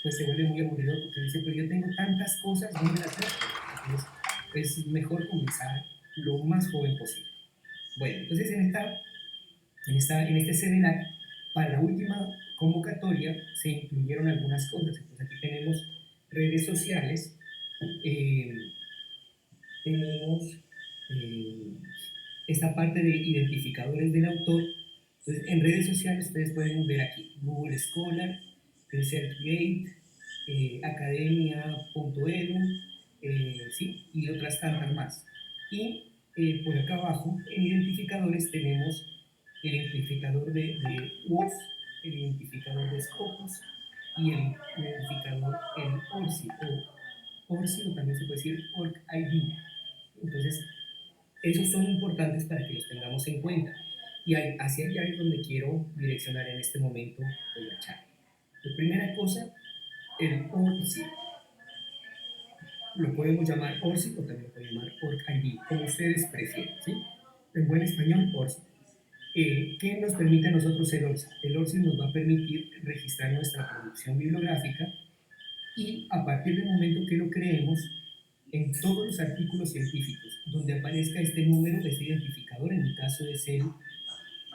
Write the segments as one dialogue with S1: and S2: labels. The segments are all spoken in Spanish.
S1: pues se vuelve muy aburrido porque dice, pero yo tengo tantas cosas, ¿dónde las meto? Entonces, es mejor comenzar lo más joven posible. Bueno, entonces en este CEDELAC, para la última convocatoria se incluyeron algunas cosas. Entonces aquí tenemos redes sociales, eh, tenemos eh, esta parte de identificadores del autor. Entonces, en redes sociales ustedes pueden ver aquí Google Scholar, ResearchGate, academia.edu, ¿sí? Y otras tantas más. Y por acá abajo, en identificadores tenemos el identificador de WOS, el identificador de Scopus y el identificador, el ORCID, o ORCID, o también se puede decir ORCID. Entonces, esos son importantes para que los tengamos en cuenta. Y hacia allá es donde quiero direccionar en este momento de la charla. La primera cosa, el ORCID. Lo podemos llamar ORCID o también lo podemos llamar ORCID, como ustedes prefieren, ¿sí? En buen español, ORCID. ¿Qué nos permite a nosotros el ORCID? El ORCID nos va a permitir registrar nuestra producción bibliográfica y a partir del momento que lo creemos, en todos los artículos científicos donde aparezca este número, este identificador, en mi caso es el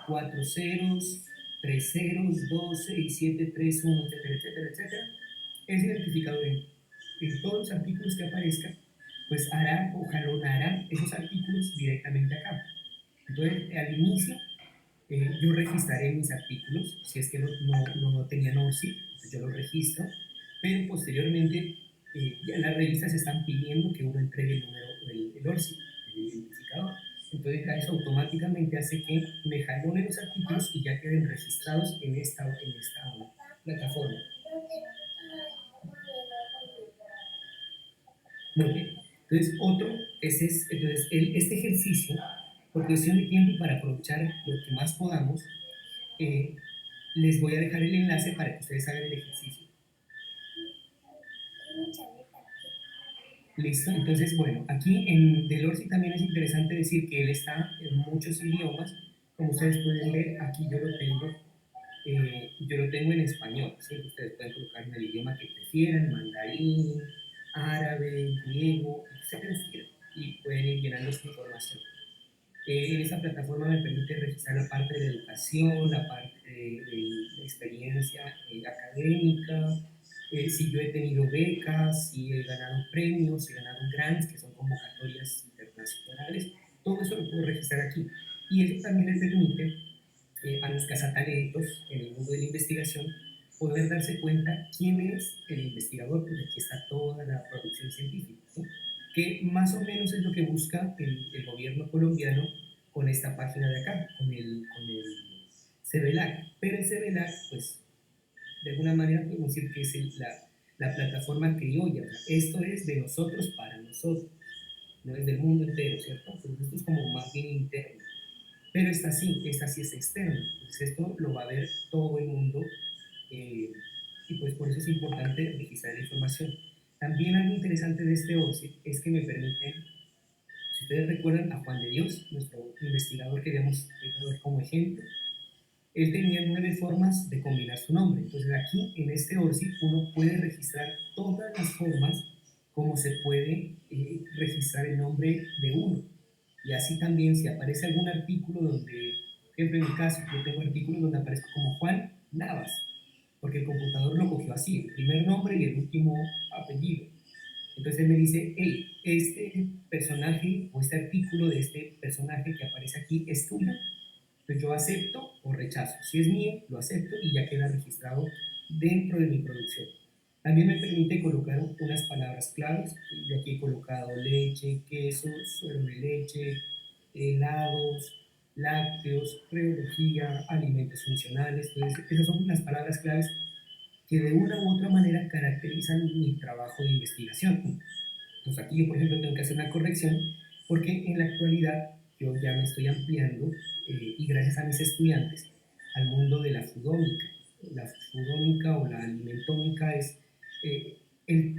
S1: 4 ceros, 3 ceros, 2, 6, 7, 3, 1, etcétera, etcétera, etcétera, ese identificador en todos los artículos que aparezca, pues hará o jalonará esos artículos directamente acá. Entonces, al inicio, yo registraré mis artículos, si es que no tenían ORCID, entonces yo los registro, pero posteriormente ya las revistas están pidiendo que uno entregue el número del ORCID, el identificador. Entonces ya eso automáticamente hace que me jalone los artículos y ya queden registrados en esta plataforma. Muy bien. Entonces, este ejercicio, por cuestión de tiempo y para aprovechar lo que más podamos, eh, les voy a dejar el enlace para que ustedes hagan el ejercicio. Listo, entonces, bueno, aquí en Delorsi también es interesante decir que él está en muchos idiomas. Como ustedes pueden ver, aquí yo lo tengo en español, ¿sí? Ustedes pueden colocar en el idioma que prefieran, mandarín, árabe, griego, etcétera, y pueden ir llenando esta información. En esta plataforma me permite registrar la parte de la educación, la parte de experiencia académica, si yo he tenido becas, si he ganado premios, si he ganado grants, que son convocatorias internacionales, todo eso lo puedo registrar aquí. Y eso también le permite a los cazatalentos en el mundo de la investigación poder darse cuenta quién es el investigador, porque aquí está toda la producción científica, ¿sí? Que más o menos es lo que busca el gobierno colombiano con esta página de acá, con el CBLAC. Pero el CBLAC, pues, de alguna manera podemos decir que es la plataforma criolla. O sea, esto es de nosotros para nosotros, no es del mundo entero, ¿cierto? Entonces esto es como más bien interno. Pero esta sí es externa. Entonces esto lo va a ver todo el mundo eh, y pues por eso es importante registrar la información. También algo interesante de este OSCE es que me permiten, si ustedes recuerdan a Juan de Dios, nuestro investigador que habíamos dado como ejemplo, él tenía 9 formas de combinar su nombre. Entonces aquí en este ORCID uno puede registrar todas las formas como se puede registrar el nombre de uno. Y así también si aparece algún artículo donde, por ejemplo en mi caso, yo tengo artículos donde aparezco como Juan Navas, porque el computador lo cogió así, el primer nombre y el último apellido. Entonces él me dice, hey, este personaje o este artículo de este personaje que aparece aquí es tuyo. Entonces yo acepto o rechazo. Si es mío, lo acepto y ya queda registrado dentro de mi producción. También me permite colocar unas palabras claves. Yo aquí he colocado leche, queso, suero de leche, helados, lácteos, preología, alimentos funcionales. Entonces, esas son las palabras claves que de una u otra manera caracterizan mi trabajo de investigación. Entonces aquí yo, por ejemplo, tengo que hacer una corrección porque en la actualidad yo ya me estoy ampliando y gracias a mis estudiantes al mundo de la foodómica. La foodómica o la alimentómica es eh, el,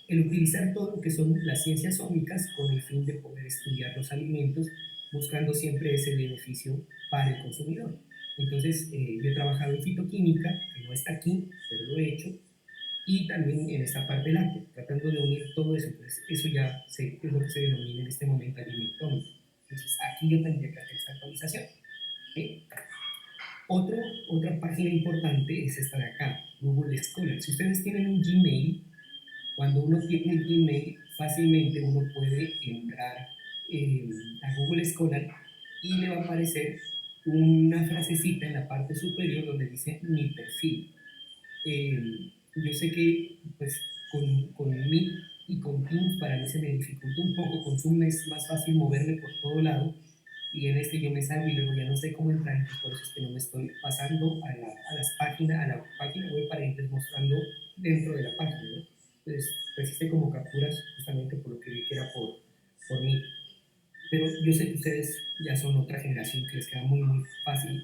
S1: el utilizar todo lo que son las ciencias ómicas con el fin de poder estudiar los alimentos buscando siempre ese beneficio para el consumidor. Entonces, yo he trabajado en fitoquímica, que no está aquí, pero lo he hecho, y también en esta parte láctea, tratando de unir todo eso. Entonces, eso ya es lo que se denomina en este momento alimentómico. Entonces, aquí yo tendría que hacer esta actualización. ¿Sí? Otra página importante es esta de acá, Google Scholar. Si ustedes tienen un Gmail, cuando uno tiene el Gmail, fácilmente uno puede entrar eh, a Google Scholar y le va a aparecer una frasecita en la parte superior donde dice mi perfil. Eh, yo sé que pues con Meet y con Teams para mí se me dificulta un poco, con Zoom es más fácil moverme por todo lado y en este yo me salgo y luego ya no sé cómo entrar, entonces por eso es que no me estoy pasando a la página web para irles mostrando dentro de la página, ¿no? Entonces, pues hice como capturas justamente por lo que vi que era por mí. Pero yo sé que ustedes ya son otra generación que les queda muy fácil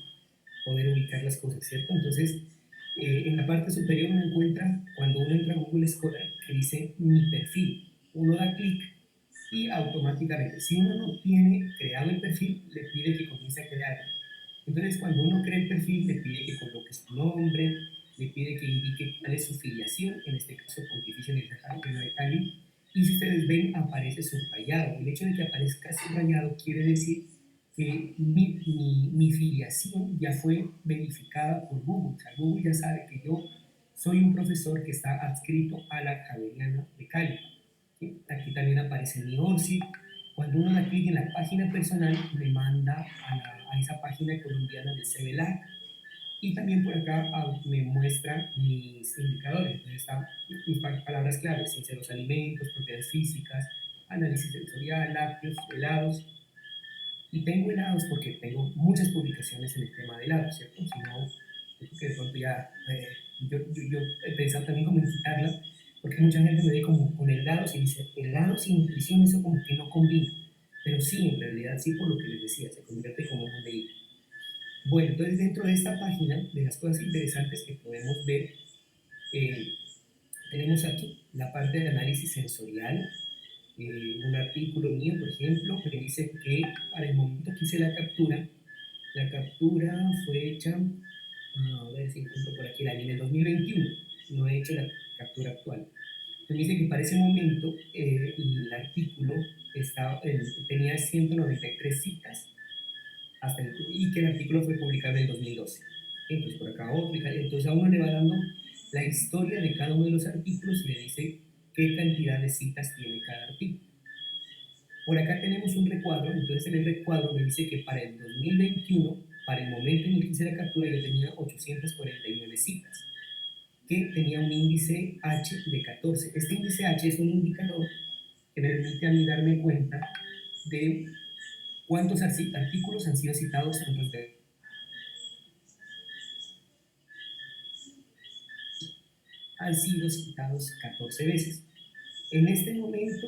S1: poder ubicar las cosas, ¿cierto? Entonces, en la parte superior uno encuentra, cuando uno entra a Google Scholar, que dice mi perfil. Uno da clic y automáticamente, si uno no tiene creado el perfil, le pide que comience a crearlo. Entonces, cuando uno crea el perfil, le pide que coloque su nombre, le pide que indique cuál es su filiación, en este caso Pontificia Universidad de Cali, y si ustedes ven, aparece subrayado. El hecho de que aparezca subrayado quiere decir que mi filiación ya fue verificada por Google. O sea, Google ya sabe que yo soy un profesor que está adscrito a la Javeriana de Cali. ¿Sí? Aquí también aparece mi ORCID. Cuando uno da clic en la página personal, me manda a esa página colombiana del CBLAC. Y también por acá me muestra mis indicadores. Entonces están mis palabras claves: ciencia de los alimentos, propiedades físicas, análisis sensorial, lácteos, helados. Y tengo helados porque tengo muchas publicaciones en el tema de helados, ¿cierto? Si no, yo creo que de pronto ya, yo he pensado también como en quitarla, porque mucha gente me ve como con helados y dice, helados y nutrición, eso como que no combina. Pero sí, en realidad sí, por lo que les decía, se convierte como en un vehículo. Bueno, entonces dentro de esta página, de las cosas interesantes que podemos ver, eh, tenemos aquí la parte de análisis sensorial. Un artículo mío, por ejemplo, me dice que para el momento que hice la captura fue hecha, a ver si encuentro por aquí el año, en el 2021, no he hecho la captura actual. Me dice que para ese momento el artículo tenía 193 citas y que el artículo fue publicado en el 2012. Entonces por acá otro, entonces a uno le va dando la historia de cada uno de los artículos y le dice qué cantidad de citas tiene cada artículo. Por acá tenemos un recuadro, entonces en el recuadro me dice que para el 2021, para el momento en el que hice la captura, yo tenía 849 citas, que tenía un índice H de 14. Este índice H es un indicador que me permite a mí darme cuenta de cuántos artículos han sido citados en los de han sido citados 14 veces. En este momento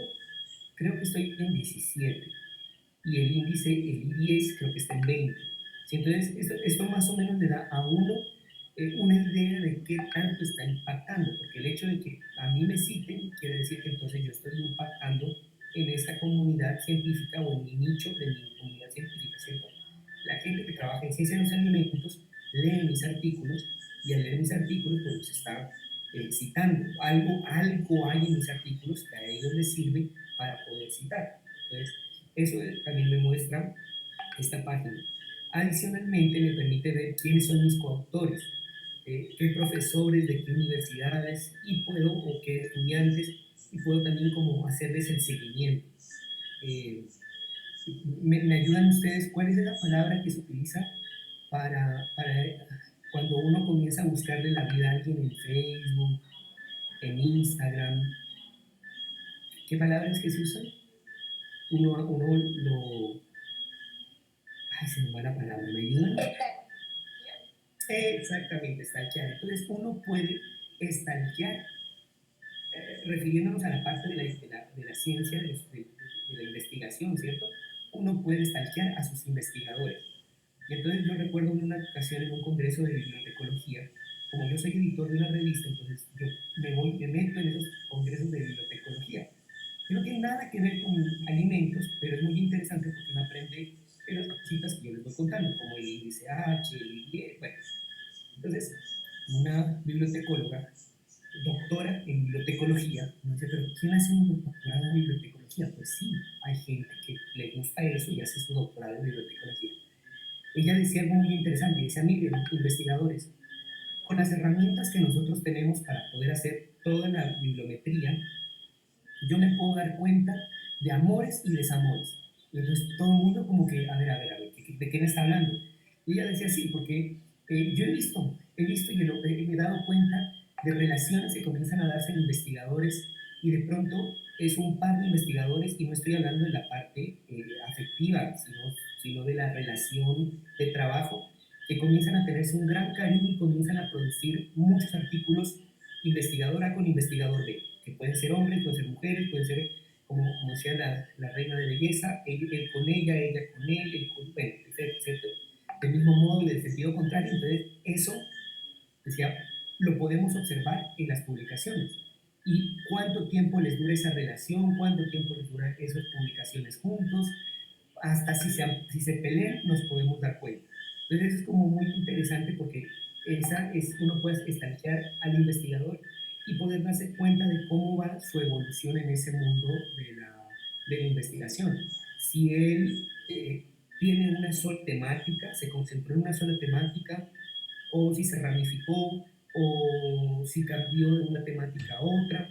S1: creo que estoy en 17 y el índice, el I10, creo que está en 20. ¿Sí? Entonces, esto más o menos le da a uno una idea de qué tanto está impactando, porque el hecho de que a mí me citen quiere decir que entonces yo estoy impactando en esta comunidad científica o en mi nicho de mi comunidad científica, ¿cierto? La gente que trabaja en ciencia de los alimentos lee mis artículos y al leer mis artículos pues está citando. Algo hay en mis artículos que a ellos les sirve para poder citar. Entonces, eso también me muestra esta página. Adicionalmente, me permite ver quiénes son mis coautores, qué profesores, de qué universidades, y puedo, o qué estudiantes, y puedo también como hacerles el seguimiento. Eh, me ayudan ustedes, ¿cuál es la palabra que se utiliza para cuando uno comienza a buscarle la vida a alguien en Facebook, en Instagram? ¿Qué palabras que se usan? Uno lo... Ay, se me va la palabra, ¿me ayudan? Exactamente, stalkear. Entonces uno puede stalkear, refiriéndonos a la parte de la ciencia, de la investigación, ¿cierto? Uno puede stalkear a sus investigadores. Y entonces yo recuerdo en una ocasión en un congreso de bibliotecología, como yo soy editor de una revista, entonces yo me meto en esos congresos de bibliotecología, que no tiene nada que ver con alimentos, pero es muy interesante porque uno aprende de las cositas que yo les voy contando, como el índice H, el IE, bueno. Entonces, una bibliotecóloga, doctora en bibliotecología. No dice, pero ¿quién hace un doctorado en bibliotecología? Pues sí, hay gente que le gusta eso y hace su doctorado en bibliotecología. Ella decía algo muy interesante, decía, miren, investigadores, con las herramientas que nosotros tenemos para poder hacer toda la bibliometría, yo me puedo dar cuenta de amores y desamores. Y entonces todo el mundo como que, a ver, ¿de qué me está hablando? Y ella decía, sí, porque yo he visto y me he dado cuenta de relaciones que comienzan a darse en investigadores y de pronto es un par de investigadores y no estoy hablando de la parte afectiva, sino de la relación de trabajo, que comienzan a tenerse un gran cariño y comienzan a producir muchos artículos investigador A con investigador B, que pueden ser hombres, pueden ser mujeres, pueden ser, como decía la reina de belleza, él con ella con él con, bueno, etcétera. Del mismo modo y del sentido contrario, entonces eso, decía, lo podemos observar en las publicaciones. ¿Y cuánto tiempo les dura esa relación? ¿Cuánto tiempo les dura esas publicaciones juntos? Hasta si se pelean nos podemos dar cuenta. Entonces eso es como muy interesante porque uno puede estanquear al investigador y poder darse cuenta de cómo va su evolución en ese mundo de la investigación. Si él tiene una sola temática, se concentró en una sola temática, o si se ramificó, o si cambió de una temática a otra.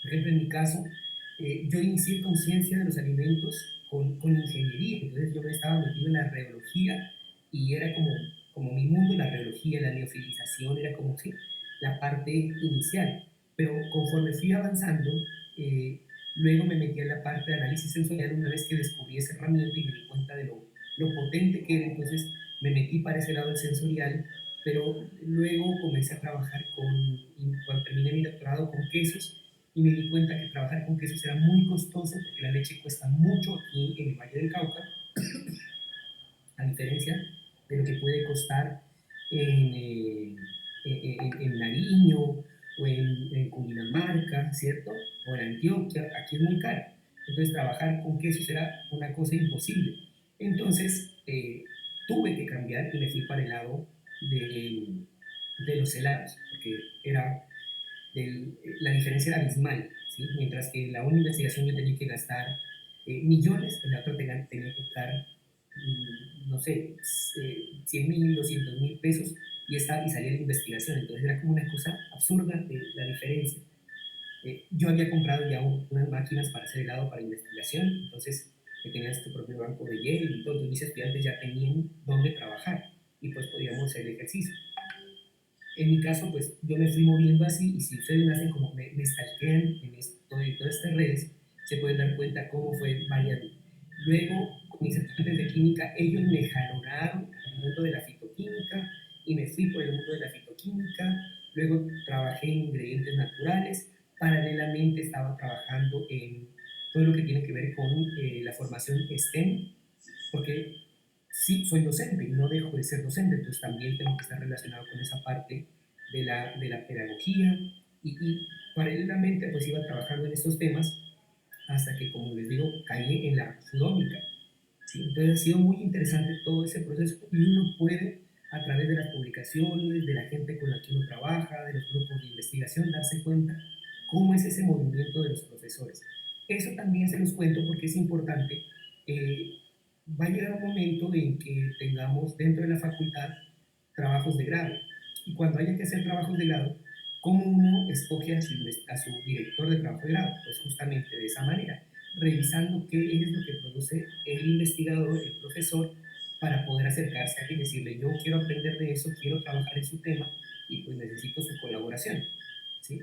S1: Por ejemplo, en mi caso, yo inicié conciencia de los alimentos con ingeniería, entonces yo me estaba metido en la reología y era como mi mundo, la reología, la neofilización, era como sí, la parte inicial. Pero conforme fui avanzando, eh, luego me metí en la parte de análisis sensorial una vez que descubrí esa herramienta y me di cuenta de lo potente que era, entonces me metí para ese lado del sensorial, pero luego comencé a trabajar cuando terminé mi doctorado con quesos y me di cuenta que trabajar con quesos era muy costoso porque la leche cuesta mucho aquí en el Valle del Cauca, a diferencia de lo que puede costar en Nariño o en Cundinamarca, ¿cierto? O en Antioquia, aquí es muy cara. Entonces trabajar con quesos era una cosa imposible. Entonces tuve que cambiar y me fui para el lado de los helados, porque la diferencia era abismal, ¿sí? Mientras que en la una investigación yo tenía que gastar millones, en la otra tenía que gastar, no sé, 100.000, 200.000 pesos y salía la investigación. Entonces era como una cosa absurda la diferencia. Yo había comprado ya unas máquinas para hacer helado para investigación, entonces que tenías tu propio banco de hielo y todo, entonces mis estudiantes ya tenían dónde trabajar y pues podíamos hacer el ejercicio. En mi caso, pues yo me fui moviendo así y si ustedes me hacen como me stalkean en todas estas redes, se pueden dar cuenta cómo fue variando. Luego, con mis estudiantes de química, ellos me jalonaron al mundo de la fitoquímica y me fui por el mundo de la fitoquímica. Luego trabajé en ingredientes naturales. Paralelamente estaba trabajando en todo lo que tiene que ver con la formación STEM, porque sí, soy docente y no dejo de ser docente, entonces también tengo que estar relacionado con esa parte de la pedagogía y paralelamente pues iba trabajando en estos temas hasta que, como les digo, caí en la sudómica. ¿Sí? Entonces ha sido muy interesante todo ese proceso y uno puede, a través de las publicaciones, de la gente con la que uno trabaja, de los grupos de investigación, darse cuenta cómo es ese movimiento de los profesores. Eso también se los cuento porque es importante. eh, Va a llegar un momento en que tengamos dentro de la facultad trabajos de grado. Y cuando haya que hacer trabajos de grado, ¿cómo uno escoge a su director de trabajo de grado? Pues justamente de esa manera, revisando qué es lo que produce el investigador, el profesor, para poder acercarse a él y decirle, yo quiero aprender de eso, quiero trabajar en su tema y pues necesito su colaboración. ¿Sí?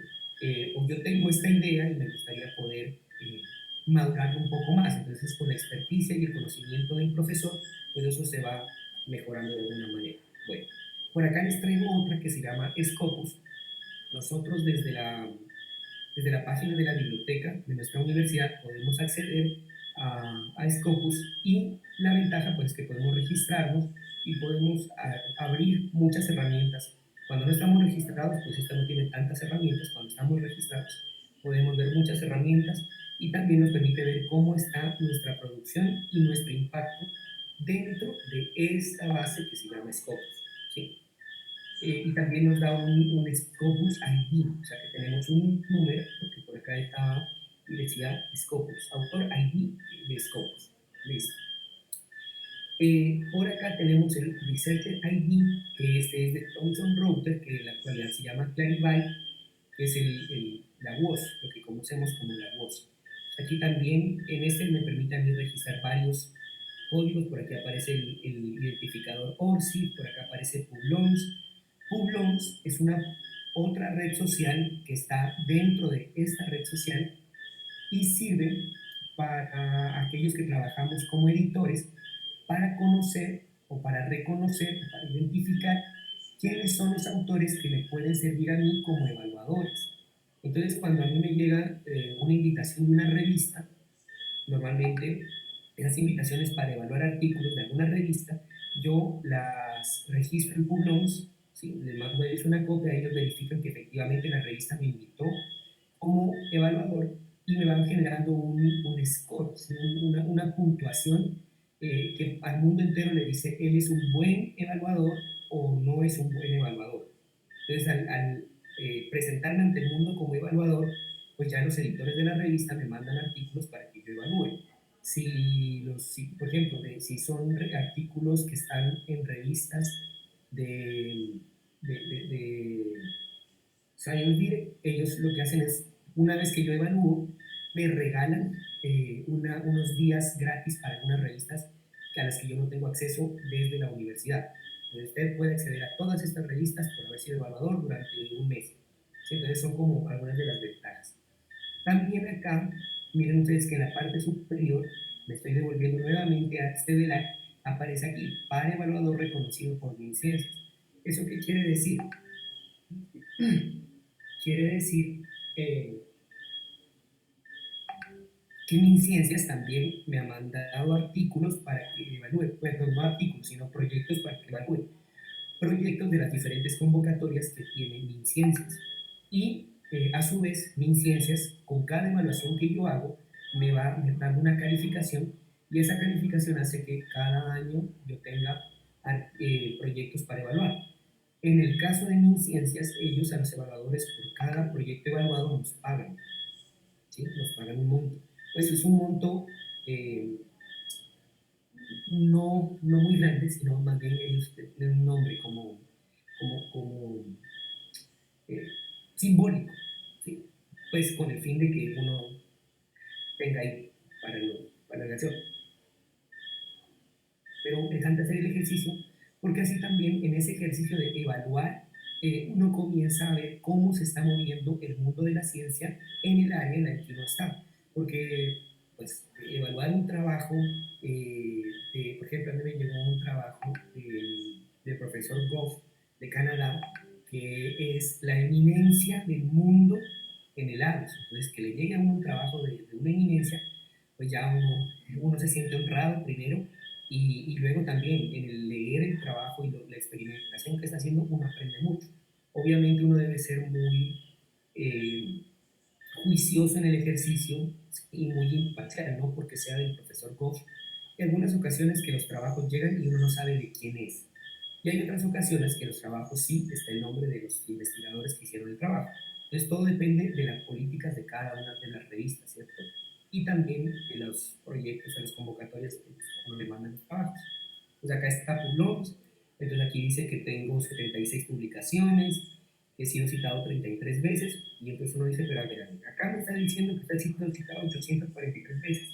S1: O yo tengo esta idea y me gustaría poder madurarlo un poco más. Entonces, con la experticia y el conocimiento del profesor, pues eso se va mejorando de alguna manera. Bueno, por acá les traigo otra que se llama Scopus. Nosotros desde la página de la biblioteca de nuestra universidad podemos acceder a Scopus y la ventaja pues es que podemos registrarnos y podemos abrir muchas herramientas. Cuando no estamos registrados, pues esta no tiene tantas herramientas. Cuando estamos registrados, podemos ver muchas herramientas y también nos permite ver cómo está nuestra producción y nuestro impacto dentro de esta base que se llama Scopus. ¿Sí? Y también nos da un Scopus ID, o sea que tenemos un número, porque por acá estaba y decía Scopus, autor ID de Scopus. Listo. Por acá tenemos el Researcher ID, que este es de Thomson Reuters, que en la actualidad se llama Clarivate, que es la voz, lo que conocemos como la voz. Aquí también, en este me permite a mí registrar varios códigos. Por aquí aparece el identificador ORCID, por acá aparece Publons. Publons es una otra red social que está dentro de esta red social y sirve para aquellos que trabajamos como editores para conocer o para reconocer, para identificar quiénes son los autores que me pueden servir a mí como evaluadores. Entonces, cuando a mí me llega una invitación de una revista, normalmente esas invitaciones para evaluar artículos de alguna revista, yo las registro en Publons, ¿sí? Les mando una copia, ellos verifican que efectivamente la revista me invitó como evaluador y me van generando un score, ¿sí? Una puntuación que al mundo entero le dice, él es un buen evaluador o no es un buen evaluador. Entonces, al presentarme ante el mundo como evaluador, pues ya los editores de la revista me mandan artículos para que yo evalúe. Si por ejemplo, si son artículos que están en revistas de, de Science Direct, ellos lo que hacen es, una vez que yo evalúo, me regalan unos días gratis para algunas revistas a las que yo no tengo acceso desde la universidad. Entonces, usted puede acceder a todas estas revistas por haber sido evaluador durante un mes. ¿Sí? Entonces son como algunas de las ventajas. También acá, miren ustedes que en la parte superior, me estoy devolviendo nuevamente a este velar, aparece aquí, para evaluador reconocido por MinCiencias. ¿Eso qué quiere decir? Quiere decir que MinCiencias también me ha mandado artículos para que evalúe, bueno, no artículos, sino proyectos para que evalúe, proyectos de las diferentes convocatorias que tiene MinCiencias. Y a su vez, MinCiencias, con cada evaluación que yo hago, me va dando una calificación y esa calificación hace que cada año yo tenga proyectos para evaluar. En el caso de MinCiencias, ellos a los evaluadores por cada proyecto evaluado nos pagan, ¿sí? Nos pagan un monto. Pues es un monto no muy grande, sino más bien ellos tienen un nombre como eh, simbólico, ¿sí? Pues con el fin de que uno tenga ahí para la acción. Pero es interesante hacer el ejercicio porque así también en ese ejercicio de evaluar, uno comienza a ver cómo se está moviendo el mundo de la ciencia en el área en la que uno está. Porque, pues, evaluar un trabajo, por ejemplo, a mí me llegó un trabajo del profesor Goff de Canadá, que es la eminencia del mundo en el ARUS. Entonces, que le llegue a uno un trabajo de una eminencia, pues ya uno se siente honrado primero y luego también en el leer el trabajo y la experimentación que está haciendo uno aprende mucho. Obviamente uno debe ser muy eh, juicioso en el ejercicio y muy imparcial, no porque sea del profesor Goff. En algunas ocasiones que los trabajos llegan y uno no sabe de quién es. Y hay otras ocasiones que los trabajos sí está el nombre de los investigadores que hicieron el trabajo. Entonces todo depende de las políticas de cada una de las revistas, ¿cierto? Y también de los proyectos, de las convocatorias que uno le mandan los trabajos. Pues acá está Publons, entonces aquí dice que tengo 76 publicaciones, que he sido citado 33 veces, y entonces uno dice, pero a ver, acá me está diciendo que está siendo citado 843 veces,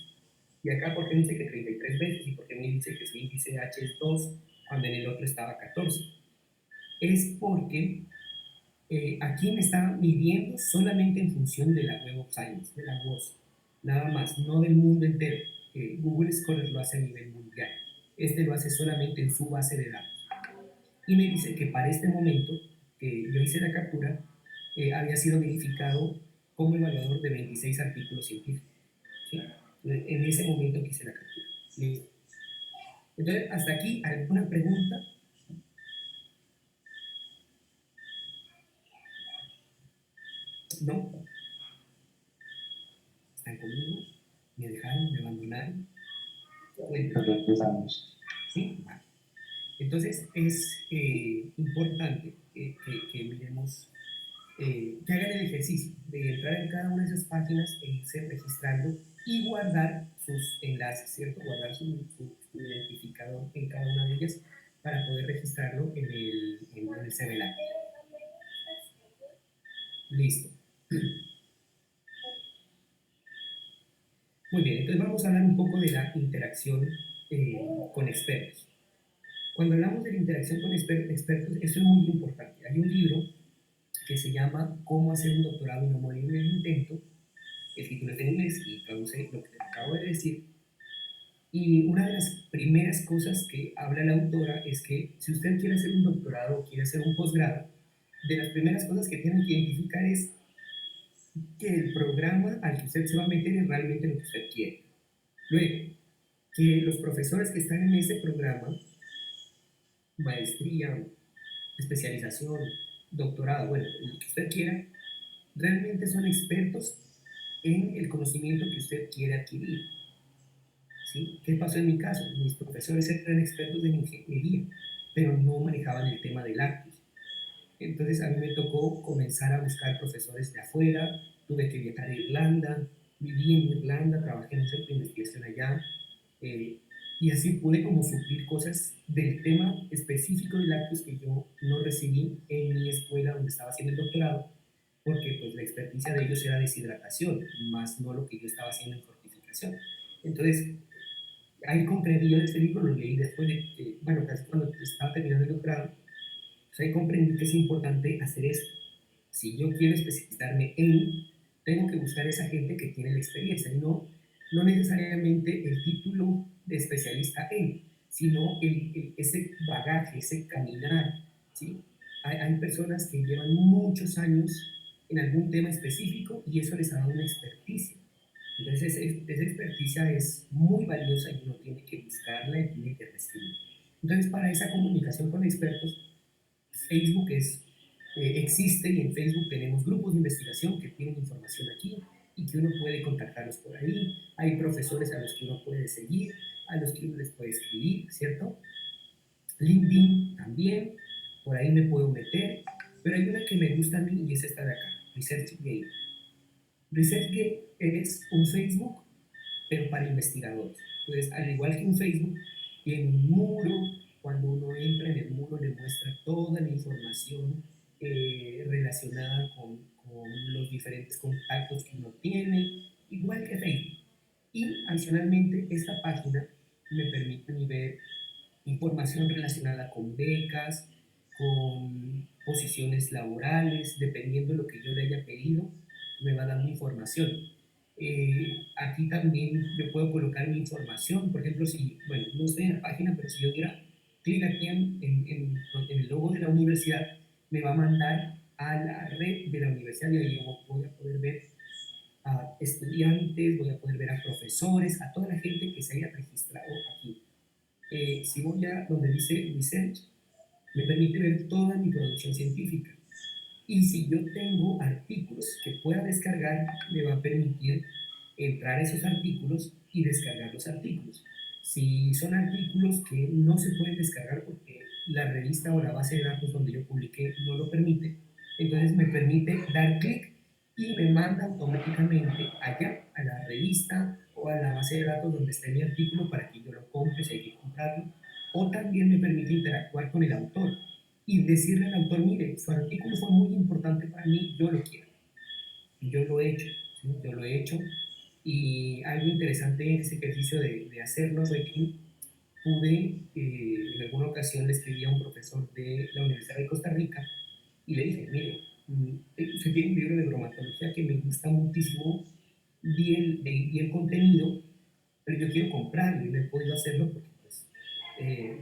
S1: y acá ¿por qué me dice que 33 veces? ¿Y por qué me dice que su índice H es 2 cuando en el otro estaba 14? Es porque aquí me está midiendo solamente en función de la Web of Science, de la voz, nada más, no del mundo entero. Google Scholar lo hace a nivel mundial, este lo hace solamente en su base de datos. Y me dice que para este momento que yo hice la captura, había sido verificado como evaluador de 26 artículos científicos. ¿Sí? En ese momento que hice la captura. Listo. Entonces, hasta aquí, ¿alguna pregunta? ¿No? ¿Están conmigo? ¿Me dejaron? ¿Me abandonaron? Bueno,
S2: Empezamos.
S1: ¿sí? Vale. Entonces es importante que miremos, que hagan el ejercicio de entrar en cada una de esas páginas e irse registrando y guardar sus enlaces, ¿cierto? Guardar su identificador en cada una de ellas para poder registrarlo en el CBLAN. Listo. Muy bien, entonces vamos a hablar un poco de la interacción con expertos. Cuando hablamos de la interacción con expertos, eso es muy importante. Hay un libro que se llama Cómo hacer un doctorado y no morir en el intento. El título es en inglés y traduce lo que te acabo de decir. Y una de las primeras cosas que habla la autora es que si usted quiere hacer un doctorado o quiere hacer un posgrado, de las primeras cosas que tiene que identificar es que el programa al que usted se va a meter es realmente lo que usted quiere. Luego, que los profesores que están en ese programa, maestría, especialización, doctorado, bueno, lo que usted quiera, realmente son expertos en el conocimiento que usted quiere adquirir. ¿Sí? ¿Qué pasó en mi caso? Mis profesores eran expertos en ingeniería, pero no manejaban el tema del lácteos. Entonces a mí me tocó comenzar a buscar profesores de afuera, tuve que viajar a Irlanda, viví en Irlanda, trabajé en un centro de investigación allá, eh, y así pude como suplir cosas del tema específico de lácteos que yo no recibí en mi escuela donde estaba haciendo el doctorado, porque pues la experticia de ellos era deshidratación, más no lo que yo estaba haciendo en fortificación. Entonces, ahí comprendí yo este libro, lo leí después de que, bueno, casi cuando estaba terminando el doctorado, pues ahí comprendí que es importante hacer esto. Si yo quiero especificarme en, tengo que buscar a esa gente que tiene la experiencia, no necesariamente el título de especialista en, sino ese bagaje, ese caminar, ¿sí? Hay personas que llevan muchos años en algún tema específico y eso les ha dado una experticia. Entonces, esa experticia es muy valiosa y uno tiene que buscarla y tiene que recibirla. Entonces, para esa comunicación con expertos, Facebook existe y en Facebook tenemos grupos de investigación que tienen información aquí y que uno puede contactarlos por ahí. Hay profesores a los que uno puede seguir, a los que uno les puede escribir, ¿cierto? LinkedIn también, por ahí me puedo meter, pero hay una que me gusta a mí y es esta de acá, ResearchGate. ResearchGate es un Facebook, pero para investigadores. Entonces, al igual que un Facebook, tiene un muro. Cuando uno entra en el muro, le muestra toda la información relacionada con los diferentes contactos que uno tiene, igual que Facebook. Y adicionalmente, esta página me permite ver información relacionada con becas, con posiciones laborales, dependiendo de lo que yo le haya pedido, me va dando información. Aquí también yo puedo colocar mi información, por ejemplo, si, bueno, no estoy en la página, pero si yo diera clic aquí en el logo de la universidad, me va a mandar a la red de la universidad y ahí yo voy a poder ver a estudiantes, voy a poder ver a profesores, a toda la gente que se haya registrado aquí. Si voy a donde dice Research, me permite ver toda mi producción científica. Y si yo tengo artículos que pueda descargar, me va a permitir entrar a esos artículos y descargar los artículos. Si son artículos que no se pueden descargar porque la revista o la base de datos donde yo publiqué no lo permite, entonces me permite dar clic y me manda automáticamente allá, a la revista o a la base de datos donde esté mi artículo para que yo lo compre si hay que comprarlo. O también me permite interactuar con el autor y decirle al autor, mire, su artículo fue muy importante para mí, yo lo quiero. Yo lo he hecho, ¿sí? Yo lo he hecho. Y algo interesante en ese ejercicio de hacerlo fue que pude, en alguna ocasión le escribí a un profesor de la Universidad de Costa Rica y le dije, mire, usted tiene un libro de bromatología que me gusta muchísimo, vi el contenido, pero yo quiero comprarlo y no he podido hacerlo porque pues,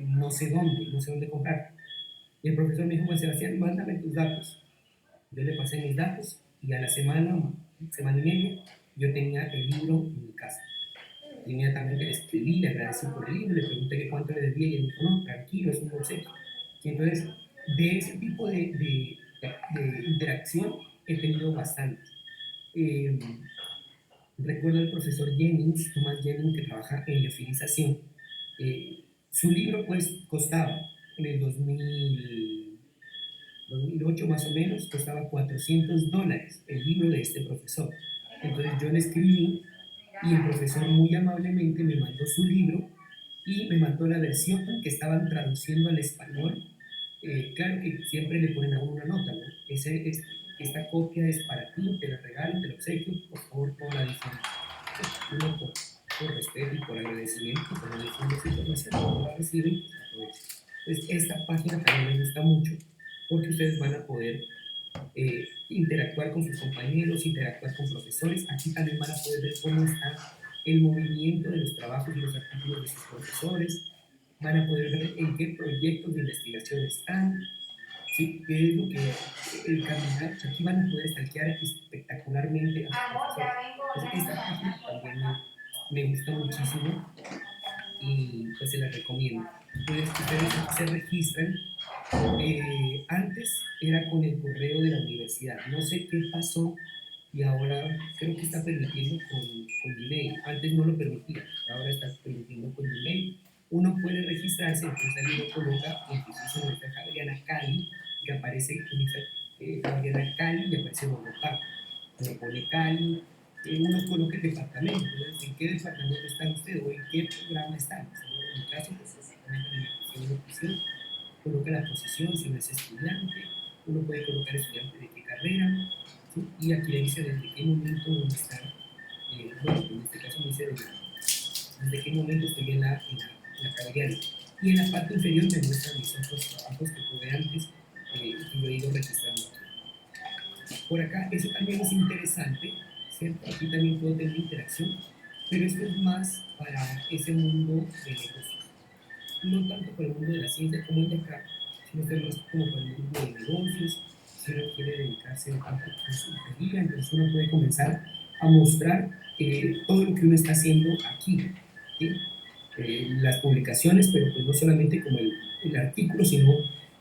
S1: no sé dónde comprar. Y el profesor me dijo, Juan Sebastián, mándame tus datos. Yo le pasé mis datos y a la semana y media, yo tenía el libro en mi casa. Inmediatamente le escribí, le agradecí por el libro, le pregunté que cuánto le debía y él me dijo, no, tranquilo, es un obsequio. Y entonces, de ese tipo de interacción he tenido bastante. Eh, Recuerdo al profesor Thomas Jennings, que trabaja en liofilización. Su libro pues costaba, en el 2008 más o menos, costaba $400 el libro de este profesor. Entonces yo le escribí y el profesor muy amablemente me mandó su libro y me mandó la versión que estaban traduciendo al español. Claro que siempre le ponen a uno una nota, ¿no? Esta copia es para ti, te la regalo, te la obsequio, por favor, toda la difusión. Uno por respeto y por agradecimiento, por la difusión de esa información, no la reciben y se aprovecha. Entonces, esta página también me gusta mucho porque ustedes van a poder interactuar con sus compañeros, interactuar con profesores. Aquí también van a poder ver cómo está el movimiento de los trabajos y los artículos de sus profesores. Van a poder ver en qué proyectos de investigación están, ¿sí? Qué es lo que el caminar. Aquí van a poder stalkear espectacularmente a sus profesores. Entonces, esta página también me gusta muchísimo y pues se la recomiendo. Entonces, ustedes se registran antes era con el correo de la universidad. No sé qué pasó y ahora creo que está permitiendo con Gmail. Antes no lo permitía, ahora está permitiendo con Gmail. Uno puede registrarse, entonces ahí lo coloca y entonces se muestra Javeriana Cali, que aparece Javeriana Cali y aparece Bogotá. Uno pone Cali, uno coloca el departamento. Entonces, ¿en qué departamento está usted o en qué programa está? En mi caso, pues, en educación coloca la posición, si uno es estudiante, uno puede colocar estudiante de qué carrera, ¿sí? Y aquí le dice desde qué momento uno está, bueno, en este caso me dice desde qué momento estoy en la carrera. Y en la parte inferior me muestra mis otros trabajos que tuve antes, que yo he ido registrando aquí. Por acá, eso también es interesante, ¿cierto? Aquí también puedo tener interacción, pero esto es más para ese mundo de negocios, no tanto por el mundo de la ciencia como el de acá, sino que más como por el mundo de negocios. Si uno quiere dedicarse a la consultoría, entonces uno puede comenzar a mostrar todo lo que uno está haciendo aquí, ¿sí? Las publicaciones, pero pues no solamente como el artículo, sino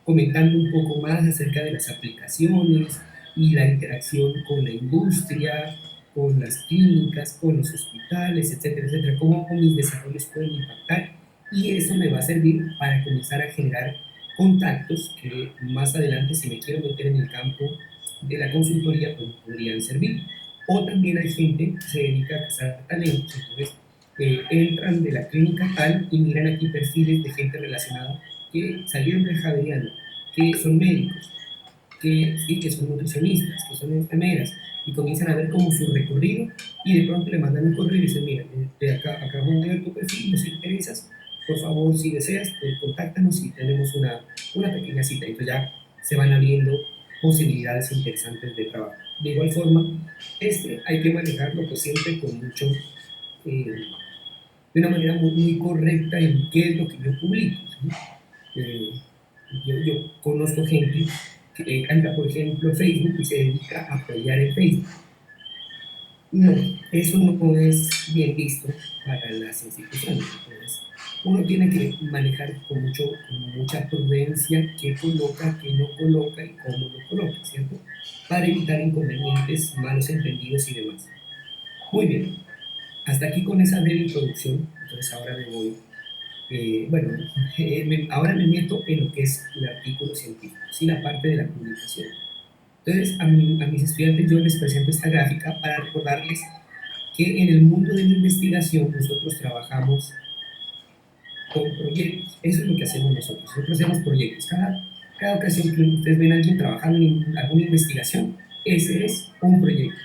S1: comentando un poco más acerca de las aplicaciones y la interacción con la industria, con las clínicas, con los hospitales, etcétera, etcétera, cómo mis desarrollos pueden impactar y eso me va a servir para comenzar a generar contactos que más adelante, si me quiero meter en el campo de la consultoría, pues me podrían servir. O también hay gente que se dedica a cazar talentos, entonces entran de la clínica tal y miran aquí perfiles de gente relacionada que salieron del Javeriano, que son médicos, que, sí, que son nutricionistas, que son enfermeras, y comienzan a ver como su recorrido y de pronto le mandan un correo y dicen, mira, de acá, acabamos de ver tu perfil, nos interesas, por favor, si deseas, contáctanos y tenemos una pequeña cita. Entonces ya se van abriendo posibilidades interesantes de trabajo. De igual forma, hay que manejarlo pues, siempre con mucho, de una manera muy, muy correcta en qué es lo que yo publico. ¿Sí? Eh, yo conozco gente que anda, por ejemplo, Facebook y se dedica a apoyar en Facebook. No, eso no es bien visto para las instituciones. Entonces, uno tiene que manejar con mucha prudencia qué coloca, qué no coloca y cómo lo coloca, ¿cierto? Para evitar inconvenientes, malos entendidos y demás. Muy bien, hasta aquí con esa breve introducción. Entonces ahora me voy, bueno, ahora me meto en lo que es el artículo científico, sí, la parte de la publicación. Entonces, a mis estudiantes yo les presento esta gráfica para recordarles que en el mundo de la investigación nosotros trabajamos con proyectos. Eso es lo que hacemos nosotros. Nosotros hacemos proyectos. Cada ocasión que ustedes ven a alguien trabajando en alguna investigación, ese es un proyecto.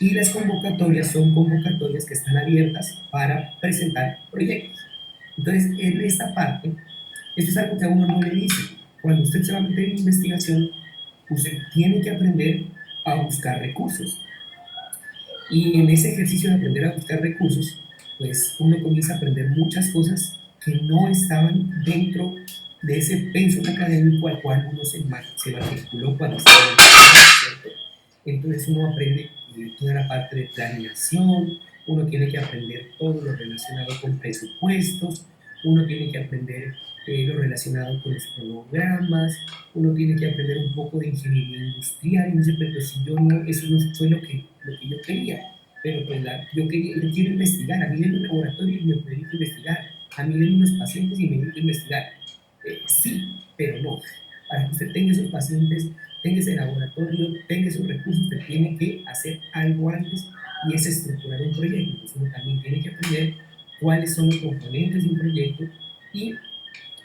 S1: Y las convocatorias son convocatorias que están abiertas para presentar proyectos. Entonces, en esta parte, esto es algo que a uno no le dice. Cuando usted se va a meter en investigación, usted tiene que aprender a buscar recursos. Y en ese ejercicio de aprender a buscar recursos, pues uno comienza a aprender muchas cosas que no estaban dentro de ese pensum académico al cual uno se matriculó cuando estaba en la universidad, ¿cierto? Entonces uno aprende toda la parte de planeación, uno tiene que aprender todo lo relacionado con presupuestos, uno tiene que aprender lo relacionado con los cronogramas, uno tiene que aprender un poco de ingeniería industrial, y no sé, pero si yo no, eso no fue lo que yo quería, pero pues yo quiero investigar, a mí en un laboratorio y me dedico a investigar, a mí en unos pacientes y me dedico a investigar. Sí, pero no. Para que usted tenga esos pacientes, tenga ese laboratorio, tenga esos recursos, usted tiene que hacer algo antes y es estructurar un proyecto. Entonces uno también tiene que aprender cuáles son los componentes de un proyecto y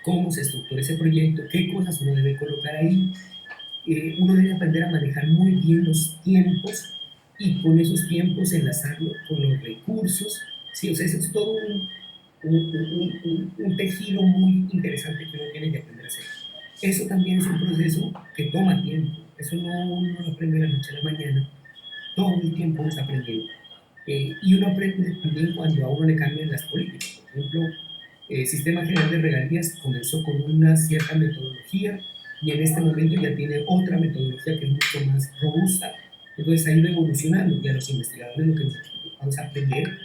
S1: cómo se estructura ese proyecto, qué cosas uno debe colocar ahí. Uno debe aprender a manejar muy bien los tiempos y con esos tiempos enlazarlo con los recursos. Sí, o sea, eso es todo un tejido muy interesante que uno tiene que aprender a hacer. Eso también es un proceso que toma tiempo. Eso no uno lo aprende de la noche a la mañana. Todo el tiempo uno está aprendiendo. Y uno aprende también cuando a uno le cambian las políticas. Por ejemplo, el Sistema General de Regalías comenzó con una cierta metodología y en este momento ya tiene otra metodología que es mucho más robusta. Entonces ha ido evolucionando y a los investigadores lo que nosotros vamos a aprender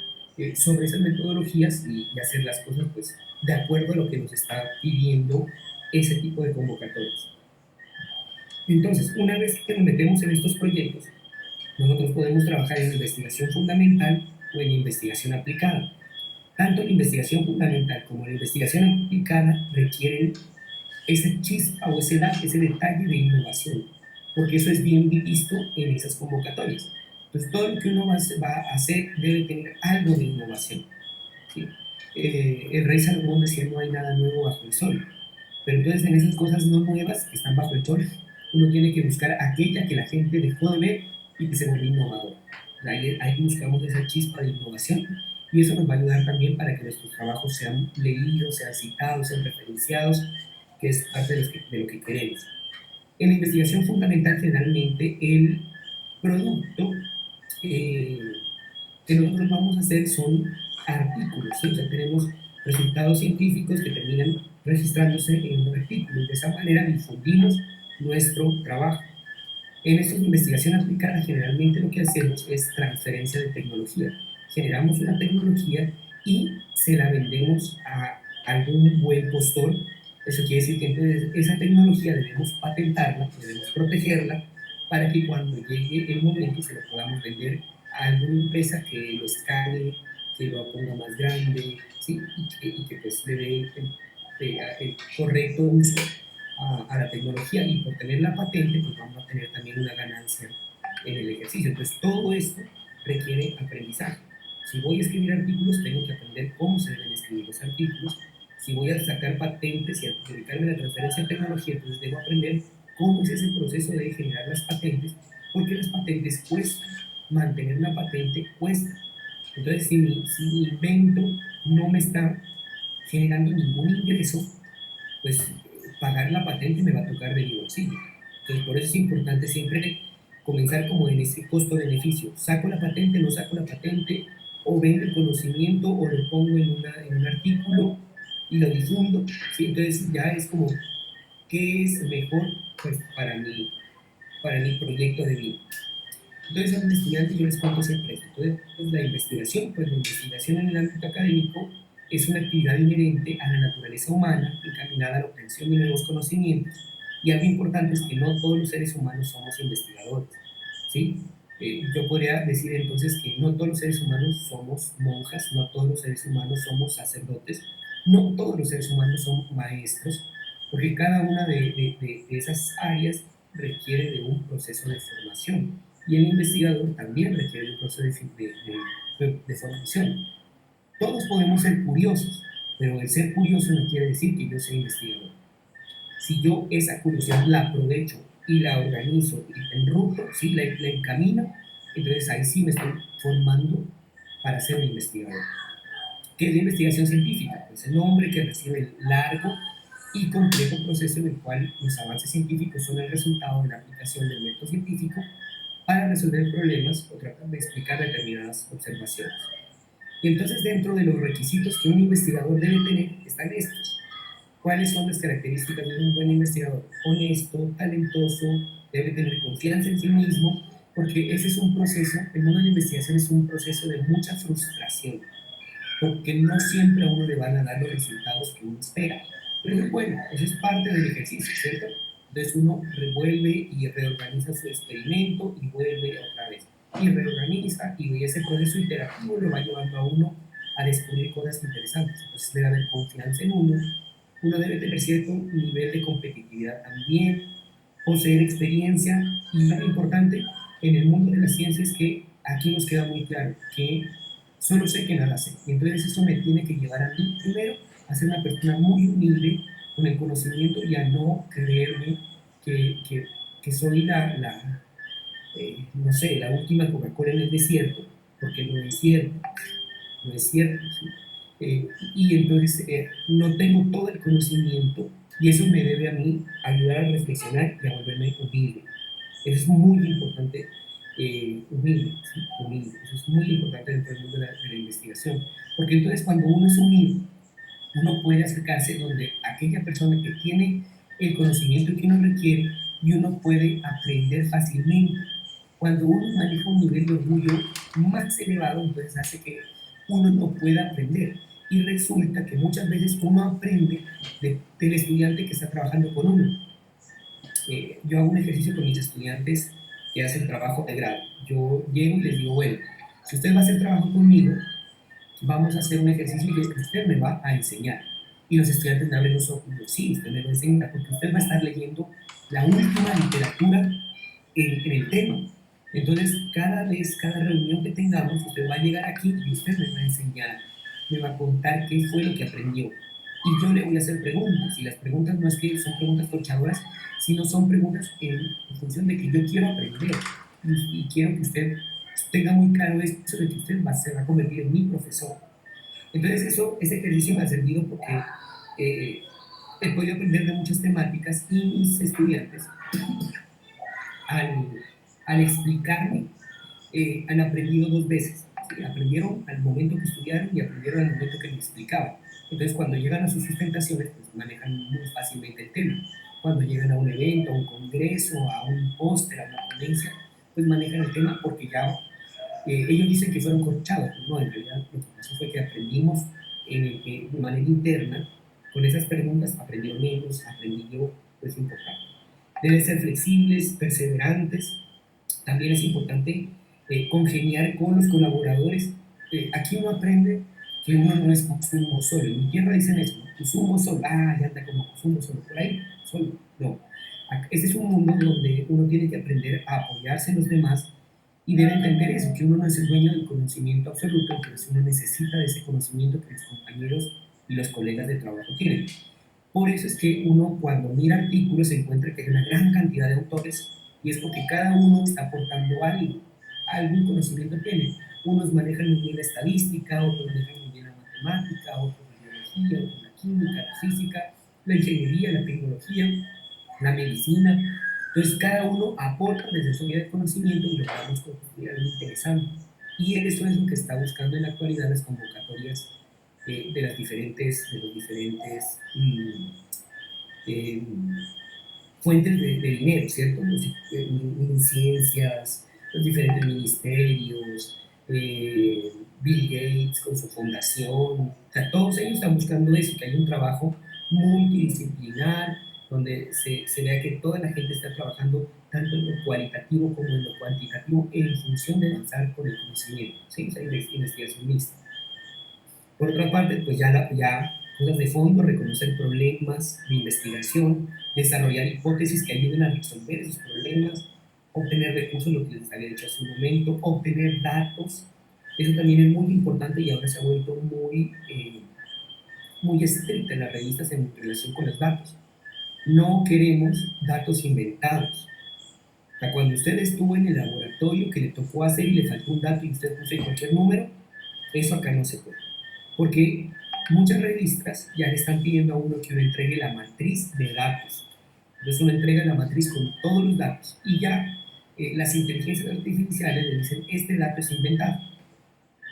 S1: sobre esas metodologías y hacer las cosas pues, de acuerdo a lo que nos está pidiendo ese tipo de convocatorias. Entonces, una vez que nos metemos en estos proyectos, nosotros podemos trabajar en investigación fundamental o en investigación aplicada. Tanto la investigación fundamental como la investigación aplicada requieren ese chispa o ese detalle de innovación, porque eso es bien visto en esas convocatorias. Entonces, todo lo que uno va a hacer debe tener algo de innovación. ¿Sí? El rey Salomón decía: no hay nada nuevo bajo el sol. Pero entonces, en esas cosas no nuevas que están bajo el sol, uno tiene que buscar aquella que la gente dejó de ver y que se volvió innovador. Ahí buscamos esa chispa de innovación y eso nos va a ayudar también para que nuestros trabajos sean leídos, sean citados, sean referenciados, que es parte de lo que queremos. En la investigación fundamental, generalmente, el producto eh, que nosotros vamos a hacer son artículos, ¿sí? O sea, tenemos resultados científicos que terminan registrándose en un artículo y de esa manera difundimos nuestro trabajo. En esta investigación aplicada, generalmente lo que hacemos es transferencia de tecnología. Generamos una tecnología y se la vendemos a algún buen postor. Eso quiere decir que entonces esa tecnología debemos patentarla, debemos protegerla, para que cuando llegue el momento se lo podamos vender a alguna empresa que lo escale, que lo ponga más grande, ¿sí? Y que pues le dé el correcto uso a la tecnología, y por tener la patente pues vamos a tener también una ganancia en el ejercicio. Entonces todo esto requiere aprendizaje. Si voy a escribir artículos, tengo que aprender cómo se deben escribir los artículos. Si voy a sacar patentes y a dedicarme a la transferencia de tecnología, entonces debo aprender cómo es ese proceso de generar las patentes, porque las patentes cuestan. Mantener una patente cuesta. Entonces, si mi invento no me está generando ningún ingreso, pues pagar la patente me va a tocar de mi bolsillo. Entonces, por eso es importante siempre comenzar como en ese costo-beneficio. ¿Saco la patente, no saco la patente? ¿O vendo el conocimiento o lo pongo en un artículo y lo difundo? ¿Sí? Entonces ya es como, ¿qué es mejor pues, para mi proyecto de vida? Entonces a los estudiantes yo les cuento siempre esto. Entonces, pues, la investigación en el ámbito académico es una actividad inherente a la naturaleza humana, encaminada a la obtención de nuevos conocimientos. Y algo importante es que no todos los seres humanos somos investigadores, ¿sí? Yo podría decir entonces que no todos los seres humanos somos monjas, no todos los seres humanos somos sacerdotes, no todos los seres humanos son maestros, porque cada una de esas áreas requiere de un proceso de formación y el investigador también requiere un proceso de formación. Todos podemos ser curiosos, pero el ser curioso no quiere decir que yo sea investigador. Si yo esa curiosidad la aprovecho y la organizo y la enruto, ¿sí? la encamino, entonces ahí sí me estoy formando para ser un investigador. ¿Qué es la investigación científica? Pues el nombre que recibe el largo y complejo proceso en el cual los avances científicos son el resultado de la aplicación del método científico para resolver problemas o tratar de explicar determinadas observaciones. Y entonces, dentro de los requisitos que un investigador debe tener están estos. ¿Cuáles son las características de un buen investigador? Honesto, talentoso, debe tener confianza en sí mismo, porque ese es un proceso, el mundo de la investigación es un proceso de mucha frustración, porque no siempre a uno le van a dar los resultados que uno espera. Pero es bueno, eso es parte del ejercicio, ¿cierto? Entonces uno revuelve y reorganiza su experimento y vuelve otra vez. Y reorganiza y ese proceso iterativo lo va llevando a uno a descubrir cosas interesantes. Entonces debe haber confianza en uno, uno debe tener cierto nivel de competitividad también, poseer experiencia, y lo importante en el mundo de la ciencia es que aquí nos queda muy claro que solo sé que nada sé. Entonces eso me tiene que llevar a mí primero a ser una persona muy humilde con el conocimiento y a no creerme que, que, que soy no sé, la última Coca-Cola en el desierto, porque no es cierto, no es cierto. ¿Sí? Y entonces no tengo todo el conocimiento y eso me debe a mí ayudar a reflexionar y a volverme humilde. Eso es muy importante, humilde, ¿sí? Humilde. Eso es muy importante dentro del mundo de la investigación, porque entonces cuando uno es humilde, uno puede acercarse donde aquella persona que tiene el conocimiento que uno requiere y uno puede aprender fácilmente. Cuando uno maneja un nivel de orgullo más elevado, entonces hace que uno no pueda aprender. Y resulta que muchas veces uno aprende del estudiante que está trabajando con uno. Yo hago un ejercicio con mis estudiantes que hacen trabajo de grado. Yo llego y les digo, bueno, si usted va a hacer trabajo conmigo, vamos a hacer un ejercicio y es que usted me va a enseñar. Y los estudiantes me abren los ojos, y yo, sí, usted me va a enseñar, porque usted va a estar leyendo la última literatura en el tema. Entonces, cada vez, cada reunión que tengamos, usted va a llegar aquí y usted me va a enseñar, me va a contar qué fue lo que aprendió. Y yo le voy a hacer preguntas, y las preguntas no es que son preguntas torchadoras, sino son preguntas en función de que yo quiero aprender. Y quiero que usted tenga muy claro eso de que usted se va a convertir en mi profesor. Entonces, ese ejercicio me ha servido porque eh, he podido aprender de muchas temáticas y mis estudiantes, al, al explicarme, han aprendido dos veces. ¿Sí? Aprendieron al momento que estudiaron y aprendieron al momento que me explicaban. Entonces, cuando llegan a sus sustentaciones, pues manejan muy fácilmente el tema. Cuando llegan a un evento, a un congreso, a un póster, a una ponencia, pues manejan el tema porque ya ellos dicen que fueron corchados. Pues no, en realidad lo que pasó fue que aprendimos de manera interna, con esas preguntas aprendieron ellos, aprendí yo, pues es importante. Deben ser flexibles, perseverantes. También es importante congeniar con los colaboradores. Aquí uno aprende que uno no es consumo solo. En mi tierra dicen eso, consumo solo. Ah, ya anda como consumo solo. Por ahí, solo. No. Este es un mundo donde uno tiene que aprender a apoyarse en los demás y debe entender eso, que uno no es el dueño del conocimiento absoluto, entonces uno necesita de ese conocimiento que los compañeros y los colegas de trabajo tienen. Por eso es que uno cuando mira artículos se encuentra que hay una gran cantidad de autores y es porque cada uno está aportando algo, algún conocimiento tiene. Unos manejan muy bien la estadística, otros manejan muy bien la matemática, otros la biología, otros la química, la física, la ingeniería, la tecnología, la medicina. Entonces cada uno aporta desde su vida de conocimiento y logramos construir algo interesante. Y eso es lo que está buscando en la actualidad las convocatorias de los diferentes eh, fuentes de dinero, ¿cierto? Ciencias, los diferentes ministerios, Bill Gates con su fundación, o sea, todos ellos están buscando eso, que haya un trabajo multidisciplinar, donde se vea que toda la gente está trabajando tanto en lo cualitativo como en lo cuantitativo en función de avanzar con el conocimiento, ¿sí? O sea, investigación mixta. Por otra parte, pues ya cosas de fondo, reconocer problemas de investigación, desarrollar hipótesis que ayuden a resolver esos problemas, obtener recursos, lo que les había dicho hace un momento, obtener datos. Eso también es muy importante y ahora se ha vuelto muy estricta en las revistas en relación con los datos. No queremos datos inventados. O sea, cuando usted estuvo en el laboratorio que le tocó hacer y le faltó un dato y usted puso cualquier número, eso acá no se puede. Porque muchas revistas ya le están pidiendo a uno que uno entregue la matriz de datos. Entonces uno entrega la matriz con todos los datos y ya las inteligencias artificiales le dicen este dato es inventado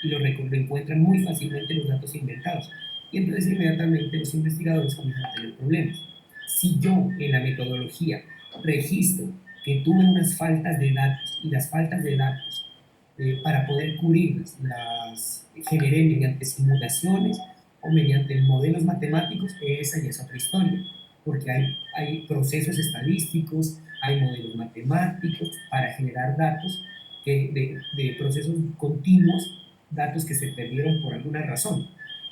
S1: y lo encuentran muy fácilmente los datos inventados. Y entonces inmediatamente los investigadores comienzan a tener problemas. Si yo en la metodología registro que tuve unas faltas de datos y las faltas de datos para poder cubrirlas las generé mediante simulaciones o mediante modelos matemáticos, esa ya es otra historia, porque hay procesos estadísticos, hay modelos matemáticos para generar datos de procesos continuos, datos que se perdieron por alguna razón.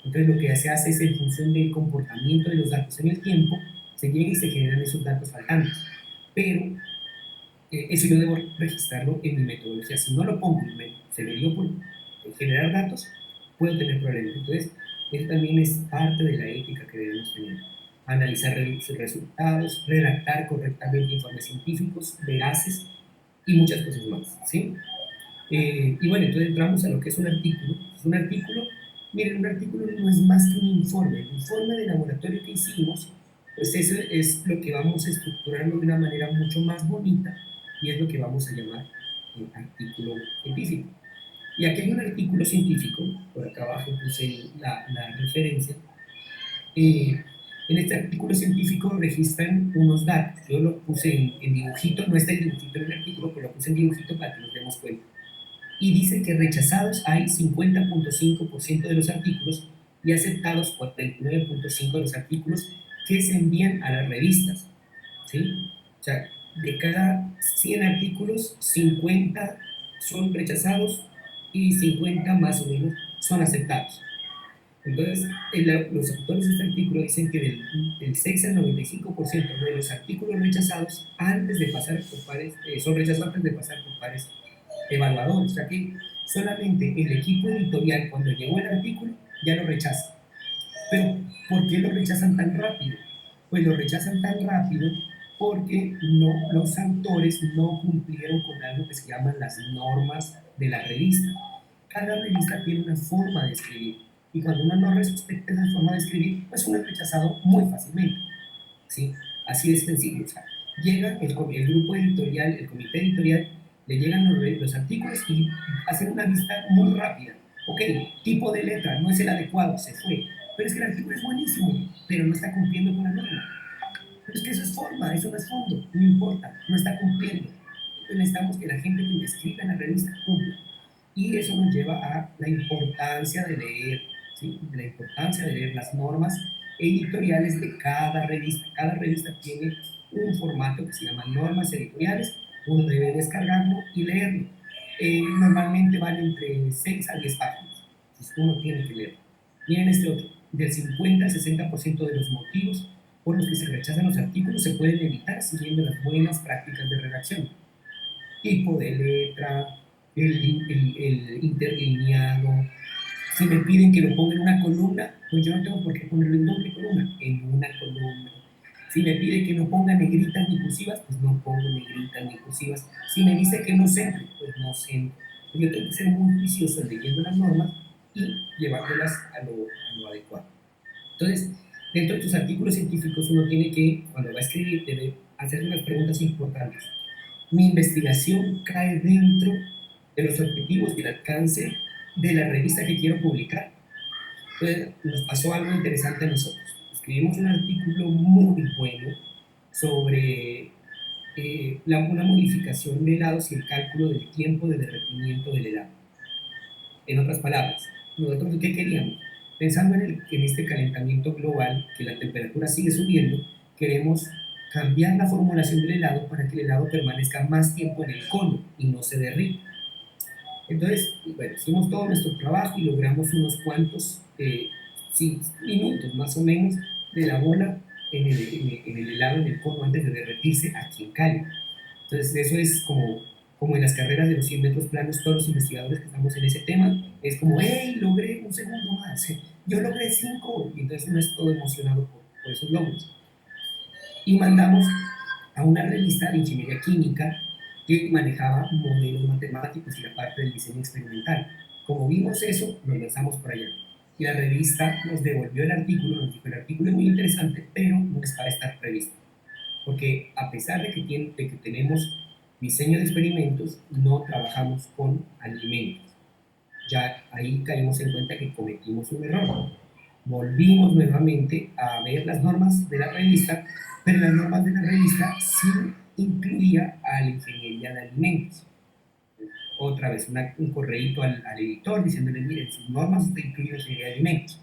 S1: Entonces lo que se hace es en función del comportamiento de los datos en el tiempo, se llega y se generan esos datos faltantes. Pero eso yo debo registrarlo en mi metodología. Si no lo pongo y se me dio por generar datos, puedo tener problemas. Entonces, eso también es parte de la ética que debemos tener. Analizar sus resultados, redactar correctamente informes científicos, veraces y muchas cosas más, ¿sí? Y bueno, entonces entramos a lo que es un artículo. Es un artículo, miren, un artículo no es más que un informe. El informe de laboratorio que hicimos, pues eso es lo que vamos a estructurarlo de una manera mucho más bonita y es lo que vamos a llamar un artículo científico. Y aquí hay un artículo científico, por acá abajo puse la referencia. eh, en este artículo científico registran unos datos. Yo lo puse en dibujito, no está en dibujito en el artículo, pero lo puse en dibujito para que nos demos cuenta y dice que rechazados hay 50.5% de los artículos y aceptados 49.5% de los artículos que se envían a las revistas, ¿sí? O sea, de cada 100 artículos, 50 son rechazados y 50 más o menos son aceptados. Entonces, los autores de este artículo dicen que del 6 al 95% de los artículos rechazados antes de pasar por pares, son rechazados antes de pasar por pares evaluadores. O sea que solamente el equipo editorial, cuando llegó el artículo, ya lo rechaza. Pero, ¿por qué lo rechazan tan rápido? Pues lo rechazan tan rápido porque no, los autores no cumplieron con algo que se llaman las normas de la revista. Cada revista tiene una forma de escribir y cuando uno no respeta esa forma de escribir, pues uno es rechazado muy fácilmente, ¿sí? Así de sencillo. O sea, llega el grupo editorial, el comité editorial, le llegan los artículos y hacen una vista muy rápida. Ok, tipo de letra no es el adecuado, se fue. Pero es que el artículo es buenísimo, pero no está cumpliendo con la norma. Pero es que eso es forma, eso no es fondo, no importa, no está cumpliendo. Entonces necesitamos que la gente que escriba en la revista cumpla. Y eso nos lleva a la importancia de leer, ¿sí? De la importancia de leer las normas editoriales de cada revista. Cada revista tiene un formato que se llama normas editoriales, uno debe descargarlo y leerlo. Normalmente van entre 6 a 10 páginas, entonces uno tiene que leerlo. Miren este otro, del 50 al 60% de los motivos por los que se rechazan los artículos se pueden evitar siguiendo las buenas prácticas de redacción. Tipo de letra, el interlineado. Si me piden que lo ponga en una columna, pues yo no tengo por qué ponerlo en doble columna, en una columna. Si me pide que no ponga negritas ni cursivas, pues no pongo negritas ni cursivas. Si me dice que no centre, pues no centro. Yo tengo que ser muy juicioso leyendo las normas y llevándolas a lo adecuado. Entonces, dentro de tus artículos científicos uno tiene que, cuando va a escribir, debe hacer unas preguntas importantes. Mi investigación cae dentro de los objetivos y el alcance de la revista que quiero publicar. Entonces, nos pasó algo interesante a nosotros. Escribimos un artículo muy bueno sobre una modificación de helados y el cálculo del tiempo de derretimiento del helado. En otras palabras, nosotros ¿qué queríamos? Pensando en este calentamiento global, que la temperatura sigue subiendo, queremos cambiar la formulación del helado para que el helado permanezca más tiempo en el cono y no se derrita. Entonces, bueno, hicimos todo nuestro trabajo y logramos unos cuantos sí, minutos más o menos de la bola en el helado, en el cono, antes de derretirse aquí en Cali. Entonces, eso es como en las carreras de los 100 metros planos, todos los investigadores que estamos en ese tema, es como, hey, logré un segundo más, yo logré 5, y entonces uno es todo emocionado por esos logros. Y mandamos a una revista de ingeniería química que manejaba modelos matemáticos y la parte del diseño experimental. Como vimos eso, nos lanzamos por allá. Y la revista nos devolvió el artículo, nos dijo, el artículo es muy interesante, pero no es para estar previsto. Porque a pesar de que tenemos diseño de experimentos, no trabajamos con alimentos. Ya ahí caímos en cuenta que cometimos un error. Volvimos nuevamente a ver las normas de la revista, pero las normas de la revista sí incluía a la ingeniería de alimentos. Otra vez, un correíto al editor diciéndole, miren, sus normas incluyen ingeniería de alimentos.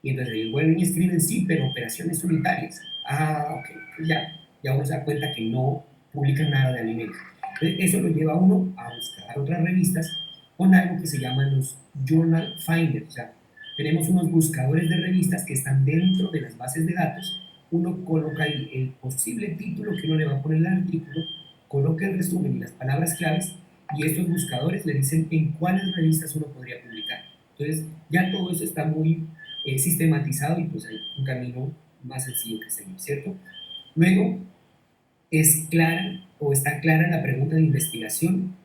S1: Y entonces ellos vuelven y escriben, sí, pero operaciones unitarias. Ah, ok, pues ya uno se da cuenta que no publican nada de alimentos. Entonces, eso lo lleva a uno a buscar otras revistas con algo que se llaman los Journal Finders, o sea, Tenemos unos buscadores de revistas que están dentro de las bases de datos. Uno coloca ahí el posible título que uno le va a poner al artículo, coloca el resumen y las palabras claves, y estos buscadores le dicen en cuáles revistas uno podría publicar. Entonces, ya todo eso está muy sistematizado, y pues hay un camino más sencillo que seguir, ¿cierto? Luego, es clara o está clara la pregunta de investigación.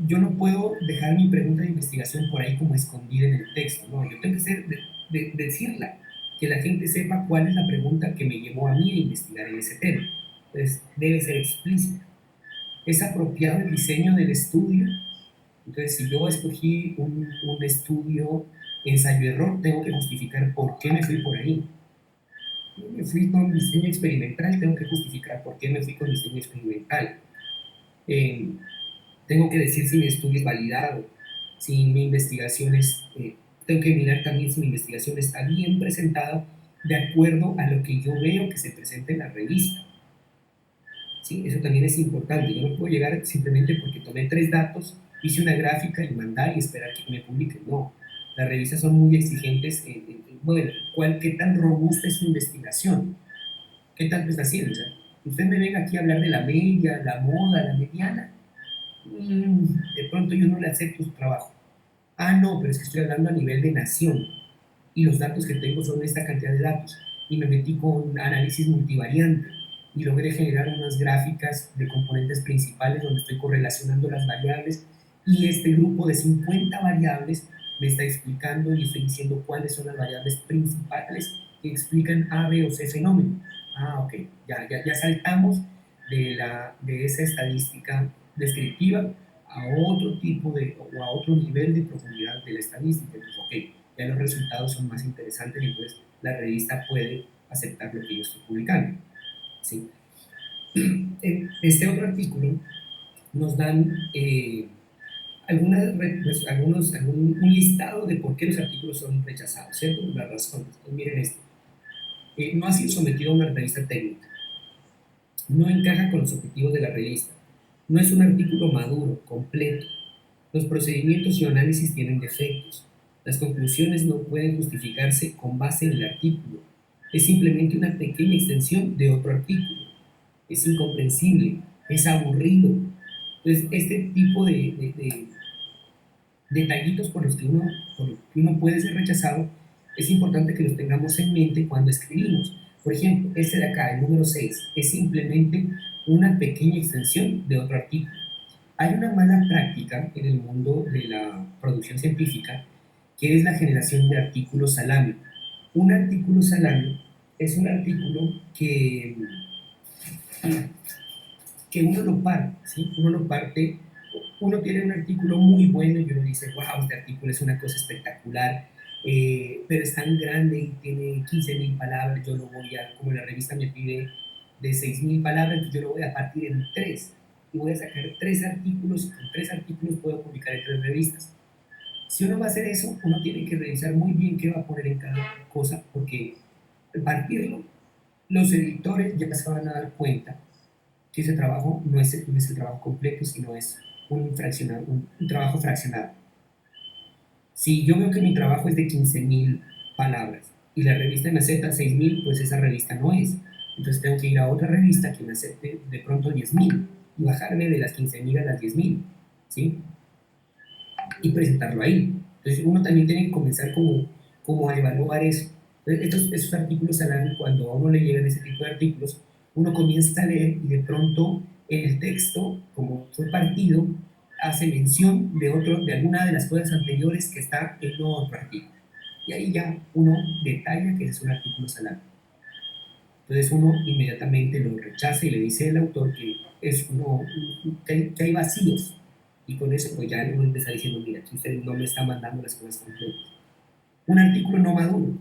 S1: Yo no puedo dejar mi pregunta de investigación por ahí como escondida en el texto, no, yo tengo que decirla, que la gente sepa cuál es la pregunta que me llevó a mí a investigar en ese tema. Entonces, debe ser explícita. Es apropiado el diseño del estudio. Entonces, si yo escogí un estudio ensayo-error, tengo que justificar por qué me fui por ahí. Me fui con diseño experimental, tengo que justificar por qué me fui con diseño experimental. Eh, Tengo que decir si mi estudio es validado, si mi investigación es, tengo que mirar también si mi investigación está bien presentada de acuerdo a lo que yo veo que se presenta en la revista. ¿Sí? Eso también es importante. Yo no puedo llegar simplemente porque tomé 3 datos, hice una gráfica y mandar y esperar que me publiquen. No, las revistas son muy exigentes bueno, qué tan robusta es su investigación, qué tanto está haciendo. O sea, usted me venga aquí a hablar de la media, la moda, la mediana, de pronto yo no le acepto su trabajo. Ah, no, pero es que estoy hablando a nivel de nación y los datos que tengo son esta cantidad de datos. Y me metí con análisis multivariante y logré generar unas gráficas de componentes principales donde estoy correlacionando las variables, y este grupo de 50 variables me está explicando y estoy diciendo cuáles son las variables principales que explican A, B o C fenómeno. Ah, ok, ya saltamos de esa estadística descriptiva a otro tipo o a otro nivel de profundidad de la estadística. Entonces, ok, ya los resultados son más interesantes y entonces la revista puede aceptar lo que yo estoy publicando. ¿Sí? En este otro artículo nos dan un listado de por qué los artículos son rechazados, ¿cierto? Las razones. Entonces, miren esto. No ha sido sometido a una revista técnica, no encaja con los objetivos de la revista, no es un artículo maduro, completo, los procedimientos y análisis tienen defectos, las conclusiones no pueden justificarse con base en el artículo, es simplemente una pequeña extensión de otro artículo, es incomprensible, es aburrido. Entonces, este tipo de detallitos por los que uno puede ser rechazado, es importante que los tengamos en mente cuando escribimos. Por ejemplo, este de acá, el número 6, es simplemente una pequeña extensión de otro artículo. Hay una mala práctica en el mundo de la producción científica, que es la generación de artículos salami. Un artículo salami es un artículo que uno lo parte, ¿sí? Uno lo parte, uno tiene un artículo muy bueno y uno dice, wow, este artículo es una cosa espectacular, pero es tan grande y tiene 15.000 palabras, yo lo voy a, como la revista me pide de 6.000 palabras, entonces yo lo voy a partir en 3 y voy a sacar 3 artículos, y con 3 artículos puedo publicar en 3 revistas. Si uno va a hacer eso, uno tiene que revisar muy bien qué va a poner en cada cosa, porque al partirlo, los editores ya se van a dar cuenta que ese trabajo no es el trabajo completo, sino es un trabajo fraccionado. Si yo veo que mi trabajo es de 15.000 palabras y la revista me acepta 6.000, pues esa revista no es. Entonces tengo que ir a otra revista que me acepte de pronto 10.000 y bajarme de las 15.000 a las 10.000, ¿sí? Y presentarlo ahí. Entonces uno también tiene que comenzar como a evaluar eso. Entonces, esos artículos cuando a uno le llegan ese tipo de artículos, uno comienza a leer y de pronto el texto, como fue partido, hace mención de alguna de las cosas anteriores que está en otro artículo. Y ahí ya uno detalla que es un artículo salado. Entonces uno inmediatamente lo rechaza y le dice al autor que hay vacíos, y con eso pues ya uno empieza diciendo, mira, aquí usted no me está mandando las cosas completas. Un artículo no maduro,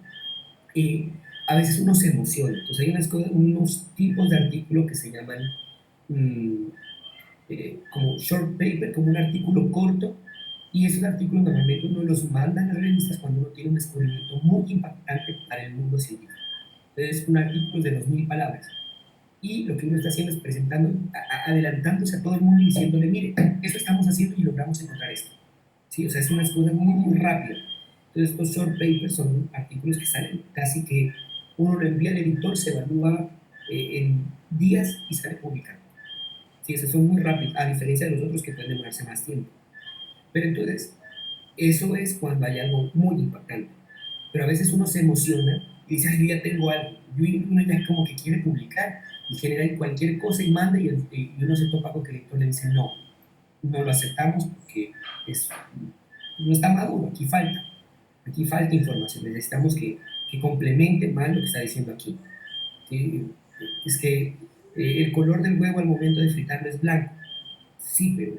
S1: a veces uno se emociona. Entonces hay unos tipos de artículo que se llaman mmm, como short paper, como un artículo corto, y esos artículos normalmente uno los manda a las revistas cuando uno tiene un descubrimiento muy impactante para el mundo científico. Entonces un artículo de 2.000 palabras, y lo que uno está haciendo es adelantándose a todo el mundo y diciéndole, mire, esto estamos haciendo y logramos encontrar esto. ¿Sí? O sea, es unas cosas muy, muy rápidas. Entonces, estos short papers son artículos que salen casi que uno lo envía al editor, se evalúa en días y sale publicado. Sí, esos son muy rápidos, a diferencia de los otros que pueden demorarse más tiempo. Pero entonces, eso es cuando hay algo muy impactante. Pero a veces uno se emociona y dice, ay, yo ya tengo algo. Y uno ya como que quiere publicar y genera cualquier cosa y manda y uno se topa con que el editor le dice, no, no lo aceptamos porque es, no está maduro, aquí falta información, necesitamos que complemente más lo que está diciendo aquí. ¿Sí? Es que el color del huevo al momento de fritarlo es blanco, sí, pero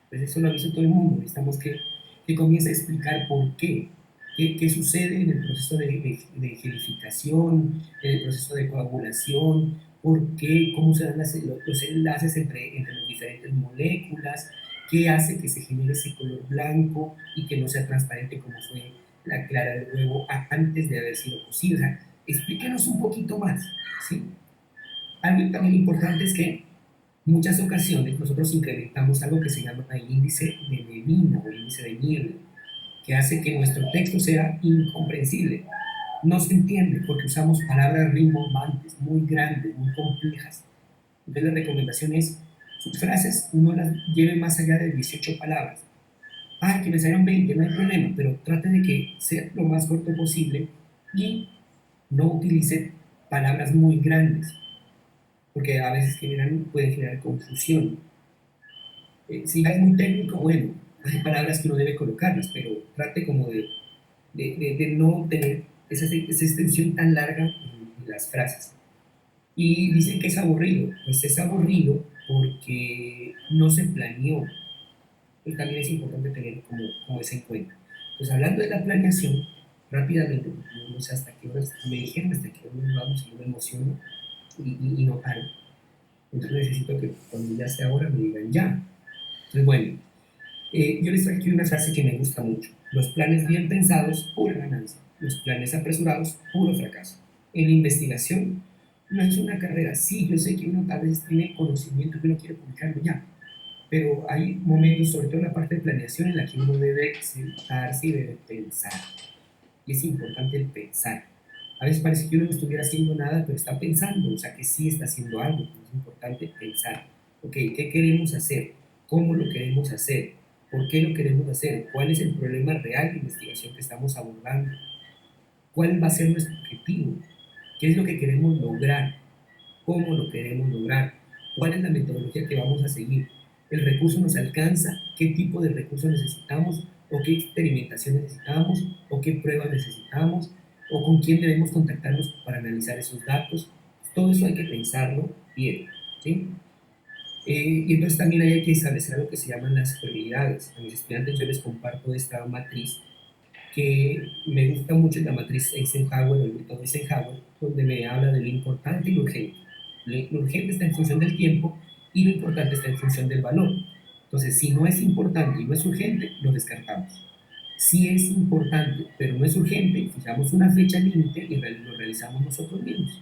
S1: pues eso lo ha visto todo el mundo, necesitamos que comience a explicar por qué, qué sucede en el proceso de gelificación, en el proceso de coagulación, por qué, cómo se dan los enlaces entre las diferentes moléculas, qué hace que se genere ese color blanco y que no sea transparente como fue la clara del huevo antes de haber sido cocido. O sea, explíquenos un poquito más, ¿sí? Algo también importante es que muchas ocasiones nosotros incrementamos algo que se llama el índice de neblina o el índice de niebla, que hace que nuestro texto sea incomprensible. No se entiende porque usamos palabras rimbombantes, muy grandes, muy complejas. Entonces la recomendación es, sus frases no las lleve más allá de 18 palabras. Ah, que me salieron 20, no hay problema, pero trate de que sea lo más corto posible y no utilice palabras muy grandes, porque a veces puede generar confusión. Si es muy técnico, bueno, hay palabras que uno debe colocarlas, pero trate como de no tener esa extensión tan larga en las frases. Y dicen que es aburrido, pues es aburrido porque no se planeó. Y también es importante tener como eso en cuenta. Pues hablando de la planeación, rápidamente, porque no sé hasta qué horas, me dijeron hasta qué horas vamos y yo me emociono y no paro. Entonces necesito que cuando ya sea hora me digan ya. Entonces, bueno, yo les traigo aquí una frase que me gusta mucho. Los planes bien pensados, pura ganancia. Los planes apresurados, puro fracaso. En la investigación, no es una carrera. Sí, yo sé que uno tal vez tiene conocimiento que uno quiere publicarlo ya, pero hay momentos, sobre todo en la parte de planeación, en la que uno debe sentarse y debe pensar. Y es importante el pensar. A veces parece que uno no estuviera haciendo nada, pero está pensando, o sea que sí está haciendo algo. Es importante pensar. Ok, ¿qué queremos hacer? ¿Cómo lo queremos hacer? ¿Por qué lo queremos hacer? ¿Cuál es el problema real de investigación que estamos abordando? ¿Cuál va a ser nuestro objetivo? ¿Qué es lo que queremos lograr? ¿Cómo lo queremos lograr? ¿Cuál es la metodología que vamos a seguir? ¿El recurso nos alcanza? ¿Qué tipo de recurso necesitamos? ¿O qué experimentación necesitamos? ¿O qué pruebas necesitamos? ¿O con quién debemos contactarnos para analizar esos datos? Todo eso hay que pensarlo bien, ¿sí? Y entonces también hay que establecer algo que se llaman las prioridades. A mis estudiantes yo les comparto esta matriz que me gusta mucho, la matriz Eisenhower, el método Eisenhower, donde me habla de lo importante y lo urgente. Lo urgente está en función del tiempo y lo importante está en función del valor. Entonces, si no es importante y no es urgente, lo descartamos. Si es importante, pero no es urgente, fijamos una fecha límite y lo realizamos nosotros mismos.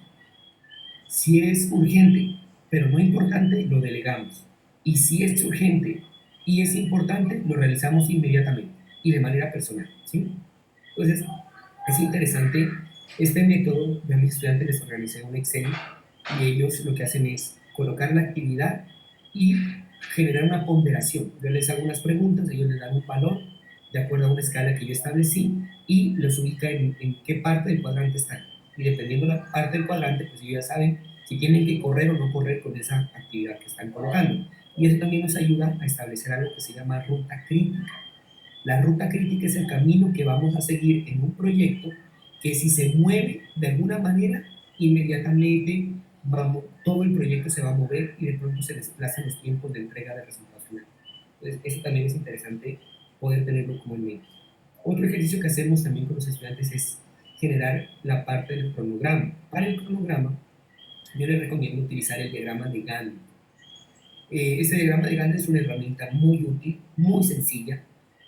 S1: Si es urgente, pero no importante, lo delegamos. Y si es urgente y es importante, lo realizamos inmediatamente y de manera personal, ¿sí? Entonces, es interesante este método. Yo a mis estudiantes les organicé un Excel y ellos lo que hacen es colocar la actividad y generar una ponderación. Yo les hago unas preguntas, ellos les dan un valor de acuerdo a una escala que yo establecí y los ubica en qué parte del cuadrante están. Y dependiendo de la parte del cuadrante, pues ellos ya saben si tienen que correr o no correr con esa actividad que están colocando. Y eso también nos ayuda a establecer algo que se llama ruta crítica. La ruta crítica es el camino que vamos a seguir en un proyecto que si se mueve de alguna manera, inmediatamente todo el proyecto se va a mover y de pronto se desplazan los tiempos de entrega de resultados finales. Entonces, eso también es interesante poder tenerlo como en mente. Otro ejercicio que hacemos también con los estudiantes es generar la parte del cronograma. Para el cronograma, yo les recomiendo utilizar el diagrama de Gantt. Este diagrama de Gantt es una herramienta muy útil, muy sencilla.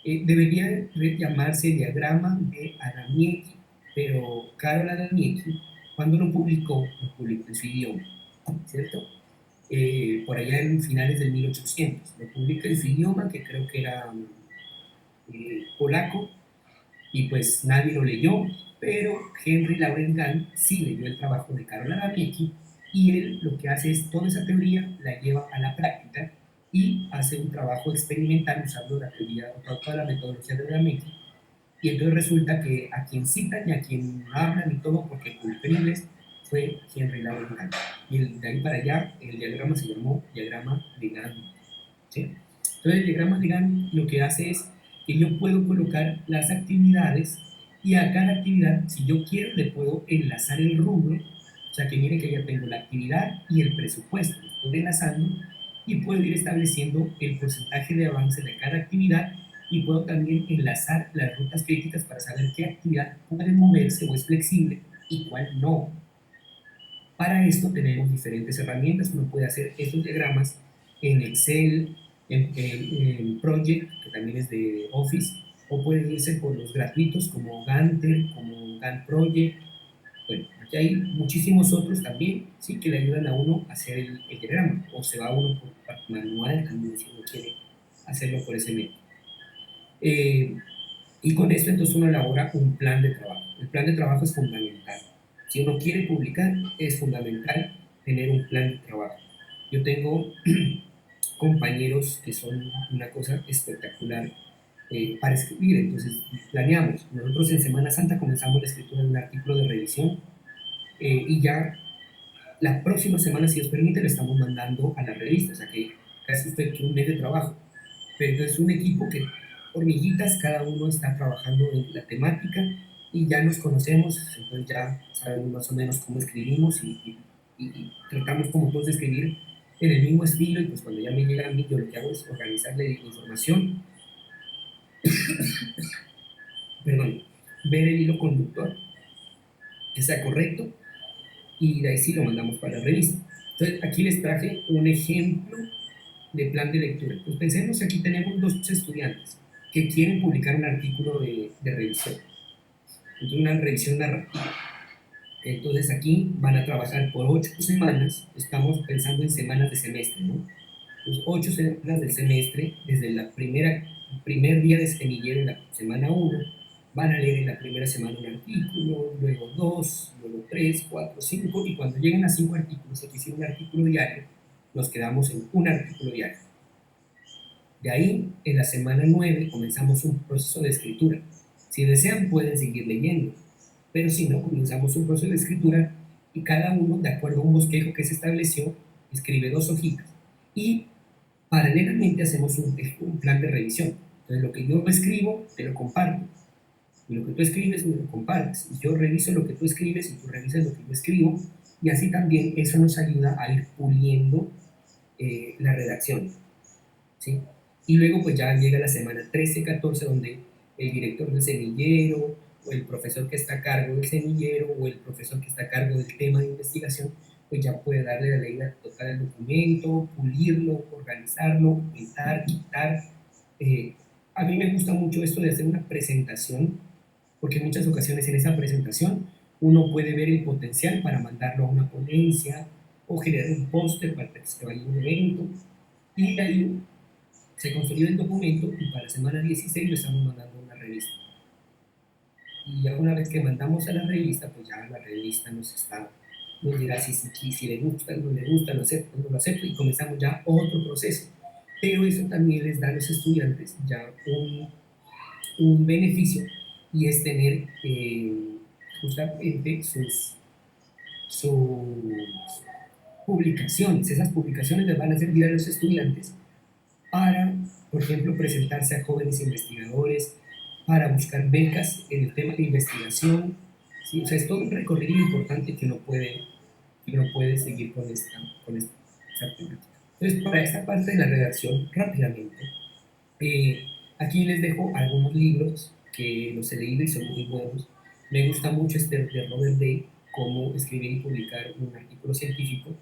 S1: Debería llamarse diagrama de Adamiecki, pero Karol Adamiecki, cuando lo publicó en su idioma, ¿cierto? Por allá en finales de 1800. Lo publica en su idioma, que creo que era polaco, y pues nadie lo leyó, pero Henry Laurent Gant sí leyó el trabajo de Karol Arabiecki y él lo que hace es toda esa teoría la lleva a la práctica y hace un trabajo experimental usando la teoría, toda la metodología de Arabiecki. Y entonces resulta que a quien citan y a quien hablan y todo, porque publicó en inglés, fue Henry Laurent Gant. Y de ahí para allá, el diagrama se llamó diagrama de Gant. ¿Sí? Entonces el diagrama de Gantt lo que hace es que yo puedo colocar las actividades y a cada actividad, si yo quiero, le puedo enlazar el rubro. O sea que miren que ya tengo la actividad y el presupuesto, los estoy enlazando y puedo ir estableciendo el porcentaje de avance de cada actividad y puedo también enlazar las rutas críticas para saber qué actividad puede moverse o es flexible y cuál no. Para esto tenemos diferentes herramientas. Uno puede hacer estos diagramas en Excel, en Project, que también es de Office, o puede irse por los gratuitos como Gantt, como Gantt Project. Bueno, aquí hay muchísimos otros también, ¿sí? Que le ayudan a uno a hacer el diagrama, o se va uno por parte manual también si uno quiere hacerlo por ese método. Y con esto entonces uno elabora un plan de trabajo. El plan de trabajo es fundamental. Si uno quiere publicar, es fundamental tener un plan de trabajo. Yo tengo compañeros que son una cosa espectacular para escribir, entonces planeamos. Nosotros en Semana Santa comenzamos la escritura de un artículo de revisión y ya la próxima semana, si Dios permite, lo estamos mandando a la revista, o sea que casi fue un mes de trabajo. Pero es un equipo que, hormiguitas, cada uno está trabajando en la temática y ya nos conocemos, entonces ya sabemos más o menos cómo escribimos y tratamos como todos de escribir en el mismo estilo y pues cuando ya me llega a mí, yo lo que hago es organizarle información, perdón, ver el hilo conductor, que sea correcto y de ahí sí lo mandamos para la revista. Entonces aquí les traje un ejemplo de plan de lectura. Pues pensemos que aquí tenemos dos estudiantes que quieren publicar un artículo de revisión, entonces una revisión narrativa. Entonces aquí van a trabajar por 8 semanas, estamos pensando en semanas de semestre, ¿no? Pues 8 semanas del semestre, desde el primer día de semillero en la semana 1, van a leer en la primera semana un artículo, luego dos, luego tres, cuatro, cinco, y cuando lleguen a 5 artículos, aquí sí un artículo diario, nos quedamos en un artículo diario. De ahí, en la semana 9, comenzamos un proceso de escritura. Si desean, pueden seguir leyendo, pero si no, comenzamos un proceso de escritura y cada uno, de acuerdo a un bosquejo que se estableció, escribe 2 hojitas. Y paralelamente hacemos un plan de revisión. Entonces, lo que yo escribo, te lo comparto. Y lo que tú escribes, me lo compartes. Y yo reviso lo que tú escribes y tú revisas lo que yo escribo. Y así también eso nos ayuda a ir puliendo la redacción. ¿Sí? Y luego pues ya llega la semana 13, 14, donde el director del semillero, o el profesor que está a cargo del semillero, o el profesor que está a cargo del tema de investigación, pues ya puede darle la ley a tocar el documento, pulirlo, organizarlo, pintar, quitar. Eh, a mí me gusta mucho esto de hacer una presentación, porque en muchas ocasiones en esa presentación uno puede ver el potencial para mandarlo a una ponencia o generar un póster para que se vaya a un evento. Y de ahí se construyó el documento y para la semana 16 lo estamos mandando a una revista. Y ya una vez que mandamos a la revista, pues ya la revista nos dirá si le gusta, no le gusta, lo acepta, no lo acepta, y comenzamos ya otro proceso. Pero eso también les da a los estudiantes ya un beneficio y es tener justamente sus publicaciones. Esas publicaciones les van a servir a los estudiantes para, por ejemplo, presentarse a jóvenes investigadores, para buscar becas en el tema de investigación. ¿Sí? O sea, es todo un recorrido importante que no puede seguir esta temática. Entonces, para esta parte de la redacción, rápidamente, eh, aquí les dejo algunos libros que los he leído y son muy buenos. Me gusta mucho este de Robert Day, Cómo escribir y publicar un artículo científico.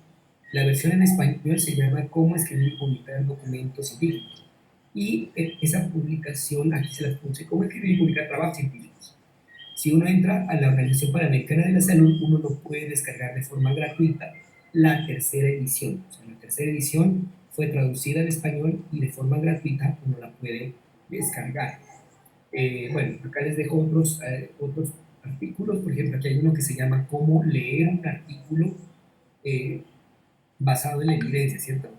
S1: La versión en español se llama Cómo escribir y publicar documentos científicos. Y esa publicación, aquí se las puse, Cómo escribir y publicar trabajos científicos. Si uno entra a la Organización Panamericana de la Salud, uno lo puede descargar de forma gratuita la tercera edición. O sea, la tercera edición fue traducida al español y de forma gratuita uno la puede descargar. Bueno, acá les dejo otros artículos. Por ejemplo, aquí hay uno que se llama Cómo leer un artículo eh, basado en la evidencia, ¿cierto?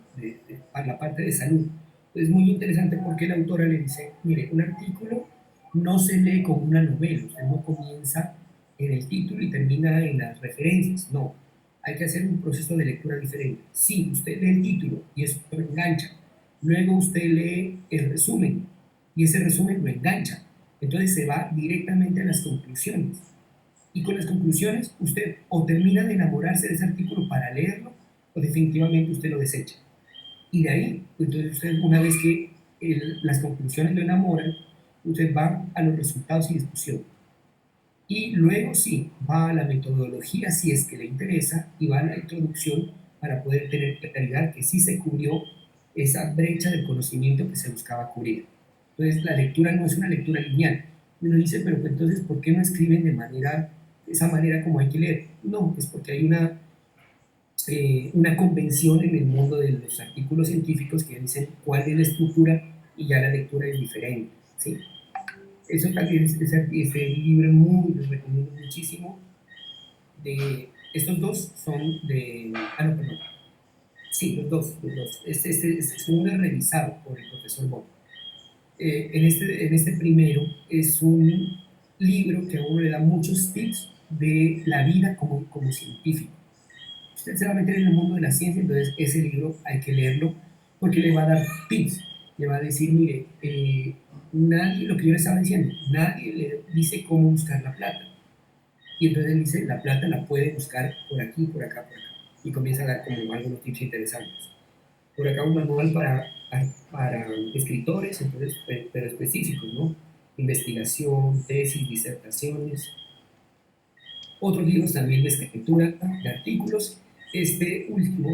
S1: Para la parte de salud. Es muy interesante porque la autora le dice, mire, un artículo no se lee como una novela, usted no comienza en el título y termina en las referencias, no. Hay que hacer un proceso de lectura diferente. Sí, usted lee el título y eso lo engancha. Luego usted lee el resumen y ese resumen lo engancha. Entonces se va directamente a las conclusiones. Y con las conclusiones, usted o termina de enamorarse de ese artículo para leerlo, o definitivamente usted lo desecha. Y de ahí, entonces usted, una vez que las conclusiones lo enamoran, usted va a los resultados y discusión. Y luego sí, va a la metodología si es que le interesa y va a la introducción para poder tener claridad que sí se cubrió esa brecha del conocimiento que se buscaba cubrir. Entonces la lectura no es una lectura lineal. Uno dice, pero pues, entonces, ¿por qué no escriben de esa manera como hay que leer? No, es porque hay una convención en el mundo de los artículos científicos que dicen cuál es la estructura y ya la lectura es diferente. ¿Sí? Eso también ese libro muy, lo recomiendo muchísimo. Estos dos son de. Ah, no, perdón. Sí, los dos. Este segundo es revisado por el profesor Bob. En este primero es un libro que a uno le da muchos tips de la vida como científico. Usted se va a meter en el mundo de la ciencia, entonces ese libro hay que leerlo porque le va a dar tips, le va a decir, mire, nadie, lo que yo le estaba diciendo, nadie le dice cómo buscar la plata. Y entonces él dice, la plata la puede buscar por aquí, por acá, por acá. Y comienza a dar como algunos tips interesantes. Por acá un manual para escritores, entonces, pero específicos, ¿no? Investigación, tesis, disertaciones, otros libros también de escritura, de artículos. Este último,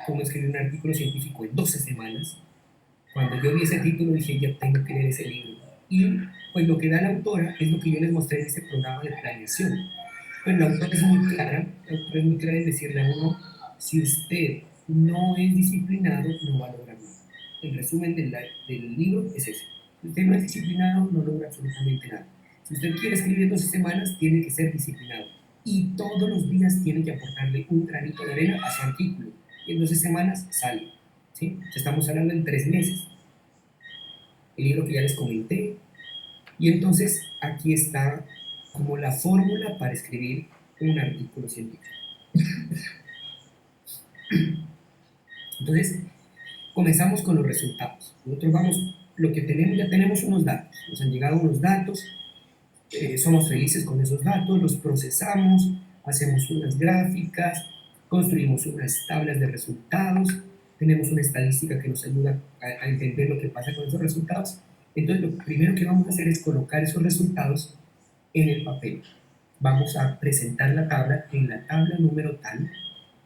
S1: cómo escribir un artículo científico en 12 semanas. Cuando yo vi ese título dije, ya tengo que leer ese libro. Y pues lo que da la autora es lo que yo les mostré en ese programa de planeación. Pues la autora es muy clara, la autora es muy clara en decirle a uno, si usted no es disciplinado, no va a lograr nada. El resumen del libro es ese. Si usted no es disciplinado, no logra absolutamente nada. Si usted quiere escribir en 12 semanas, tiene que ser disciplinado. Y todos los días tiene que aportarle un granito de arena a su artículo. Y en 12 semanas sale. ¿Sí? Estamos hablando en 3 meses. El libro que ya les comenté. Y entonces aquí está como la fórmula para escribir un artículo científico. Entonces, comenzamos con los resultados. Nosotros vamos, lo que tenemos, ya tenemos unos datos, nos han llegado unos datos, somos felices con esos datos, los procesamos, hacemos unas gráficas, construimos unas tablas de resultados, tenemos una estadística que nos ayuda a entender lo que pasa con esos resultados. Entonces, lo primero que vamos a hacer es colocar esos resultados en el papel. Vamos a presentar la tabla en la tabla número tal,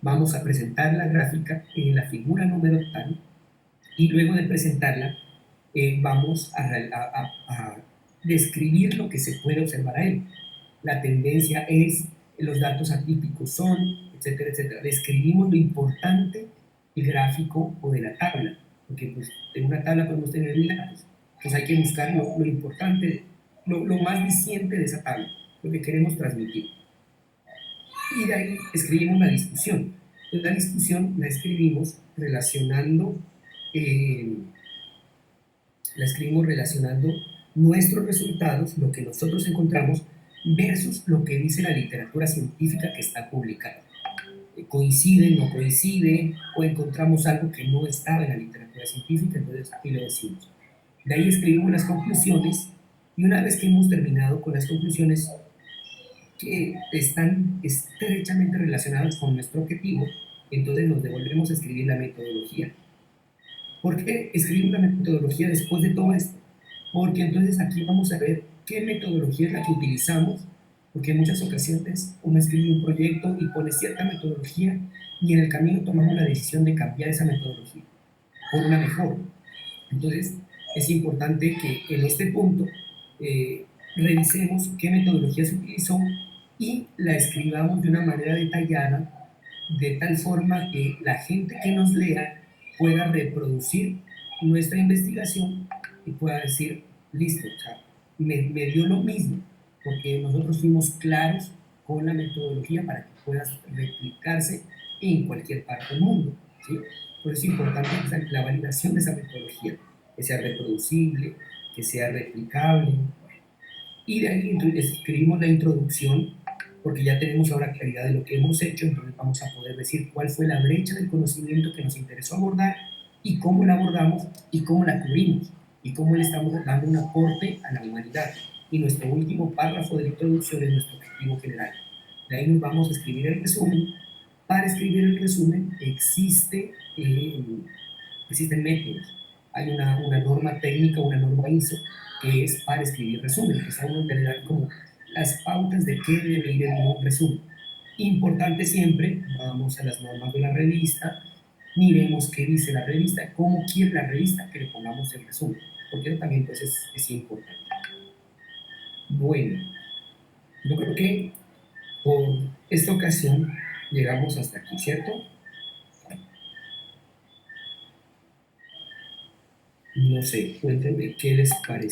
S1: vamos a presentar la gráfica en la figura número tal, y luego de presentarla vamos a describir lo que se puede observar ahí. La tendencia es, los datos atípicos son, etcétera, etcétera. Describimos lo importante del gráfico o de la tabla, porque pues, en una tabla podemos tener mil datos, entonces hay que buscar lo importante, lo más diciente de esa tabla, lo que queremos transmitir. Y de ahí escribimos la discusión. Entonces, la discusión eh, la escribimos relacionando nuestros resultados, lo que nosotros encontramos, versus lo que dice la literatura científica que está publicada. Coincide, no coincide, o encontramos algo que no estaba en la literatura científica, entonces aquí lo decimos. De ahí escribimos las conclusiones, y una vez que hemos terminado con las conclusiones que están estrechamente relacionadas con nuestro objetivo, entonces nos devolvemos a escribir la metodología. ¿Por qué escribimos la metodología después de todo esto? Porque entonces aquí vamos a ver qué metodología es la que utilizamos, porque en muchas ocasiones uno escribe un proyecto y pone cierta metodología y en el camino tomamos la decisión de cambiar esa metodología por una mejor. Entonces es importante que en este punto revisemos qué metodología se utilizó y la escribamos de una manera detallada, de tal forma que la gente que nos lea pueda reproducir nuestra investigación y pueda decir, listo, o sea, me dio lo mismo, porque nosotros fuimos claros con la metodología para que pueda replicarse en cualquier parte del mundo, ¿sí? Por eso es importante la validación de esa metodología, que sea reproducible, que sea replicable, y de ahí escribimos la introducción, porque ya tenemos ahora claridad de lo que hemos hecho, entonces vamos a poder decir cuál fue la brecha del conocimiento que nos interesó abordar y cómo la abordamos y cómo la cubrimos y cómo le estamos dando un aporte a la humanidad. Y nuestro último párrafo de la introducción es nuestro objetivo general. De ahí nos vamos a escribir el resumen. Para escribir el resumen existen métodos. Hay una norma técnica, una norma ISO, que es para escribir resumen, que es a uno le dan como las pautas de qué debe ir en un resumen. Importante siempre, vamos a las normas de la revista, miremos qué dice la revista, cómo quiere la revista que le pongamos el resumen, porque eso también pues, es importante. Bueno, yo creo que por esta ocasión llegamos hasta aquí, ¿cierto? No sé, cuéntenme qué les parece.